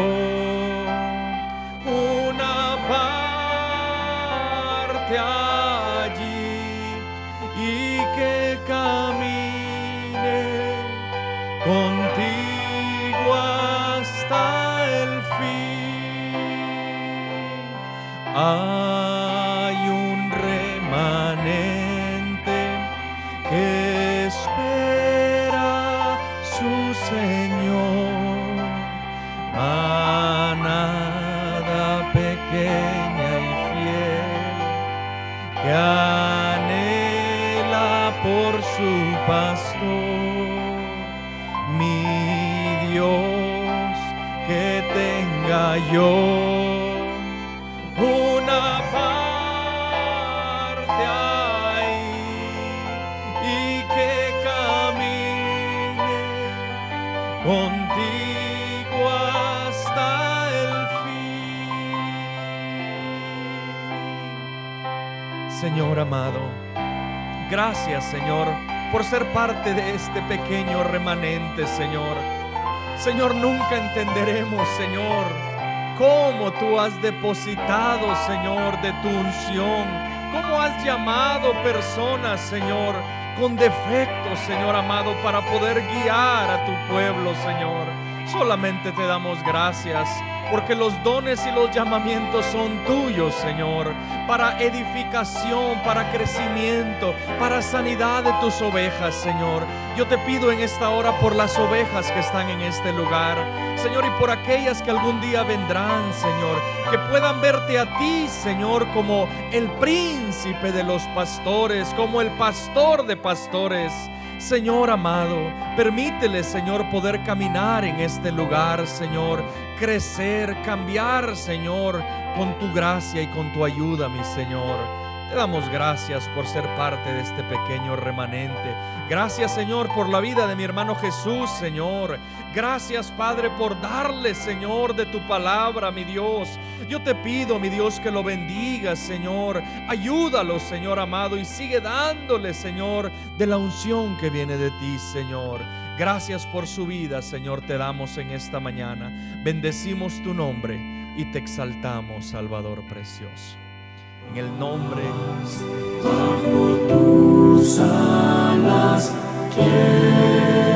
una parte allí y que camine contigo hasta el fin. Hay un remanente que espera su Señor, manada pequeña y fiel que anhela por su pastor, mi Dios, que tenga yo una parte ahí y que camine contigo hasta el fin. Señor amado, gracias, Señor, por ser parte de este pequeño remanente, Señor. Señor, nunca entenderemos, Señor, cómo tú has depositado, Señor, de tu unción, cómo has llamado personas, Señor, con defectos, Señor amado, para poder guiar a tu pueblo, Señor. Solamente te damos gracias porque los dones y los llamamientos son tuyos, Señor, para edificación, para crecimiento, para sanidad de tus ovejas, Señor. Yo te pido en esta hora por las ovejas que están en este lugar, Señor, y por aquellas que algún día vendrán, Señor, que puedan verte a ti, Señor, como el príncipe de los pastores, como el pastor de pastores. Señor amado, permítele, Señor, poder caminar en este lugar, Señor, crecer, cambiar, Señor, con tu gracia y con tu ayuda, mi Señor. Te damos gracias por ser parte de este pequeño remanente. Gracias, Señor, por la vida de mi hermano Jesús, Señor. Gracias, Padre, por darle, Señor, de tu palabra, mi Dios. Yo te pido, mi Dios, que lo bendigas, Señor. Ayúdalo, Señor amado, y sigue dándole, Señor, de la unción que viene de ti, Señor. Gracias por su vida, Señor, te damos en esta mañana. Bendecimos tu nombre y te exaltamos, Salvador precioso. En el nombre bajo tus alas quiero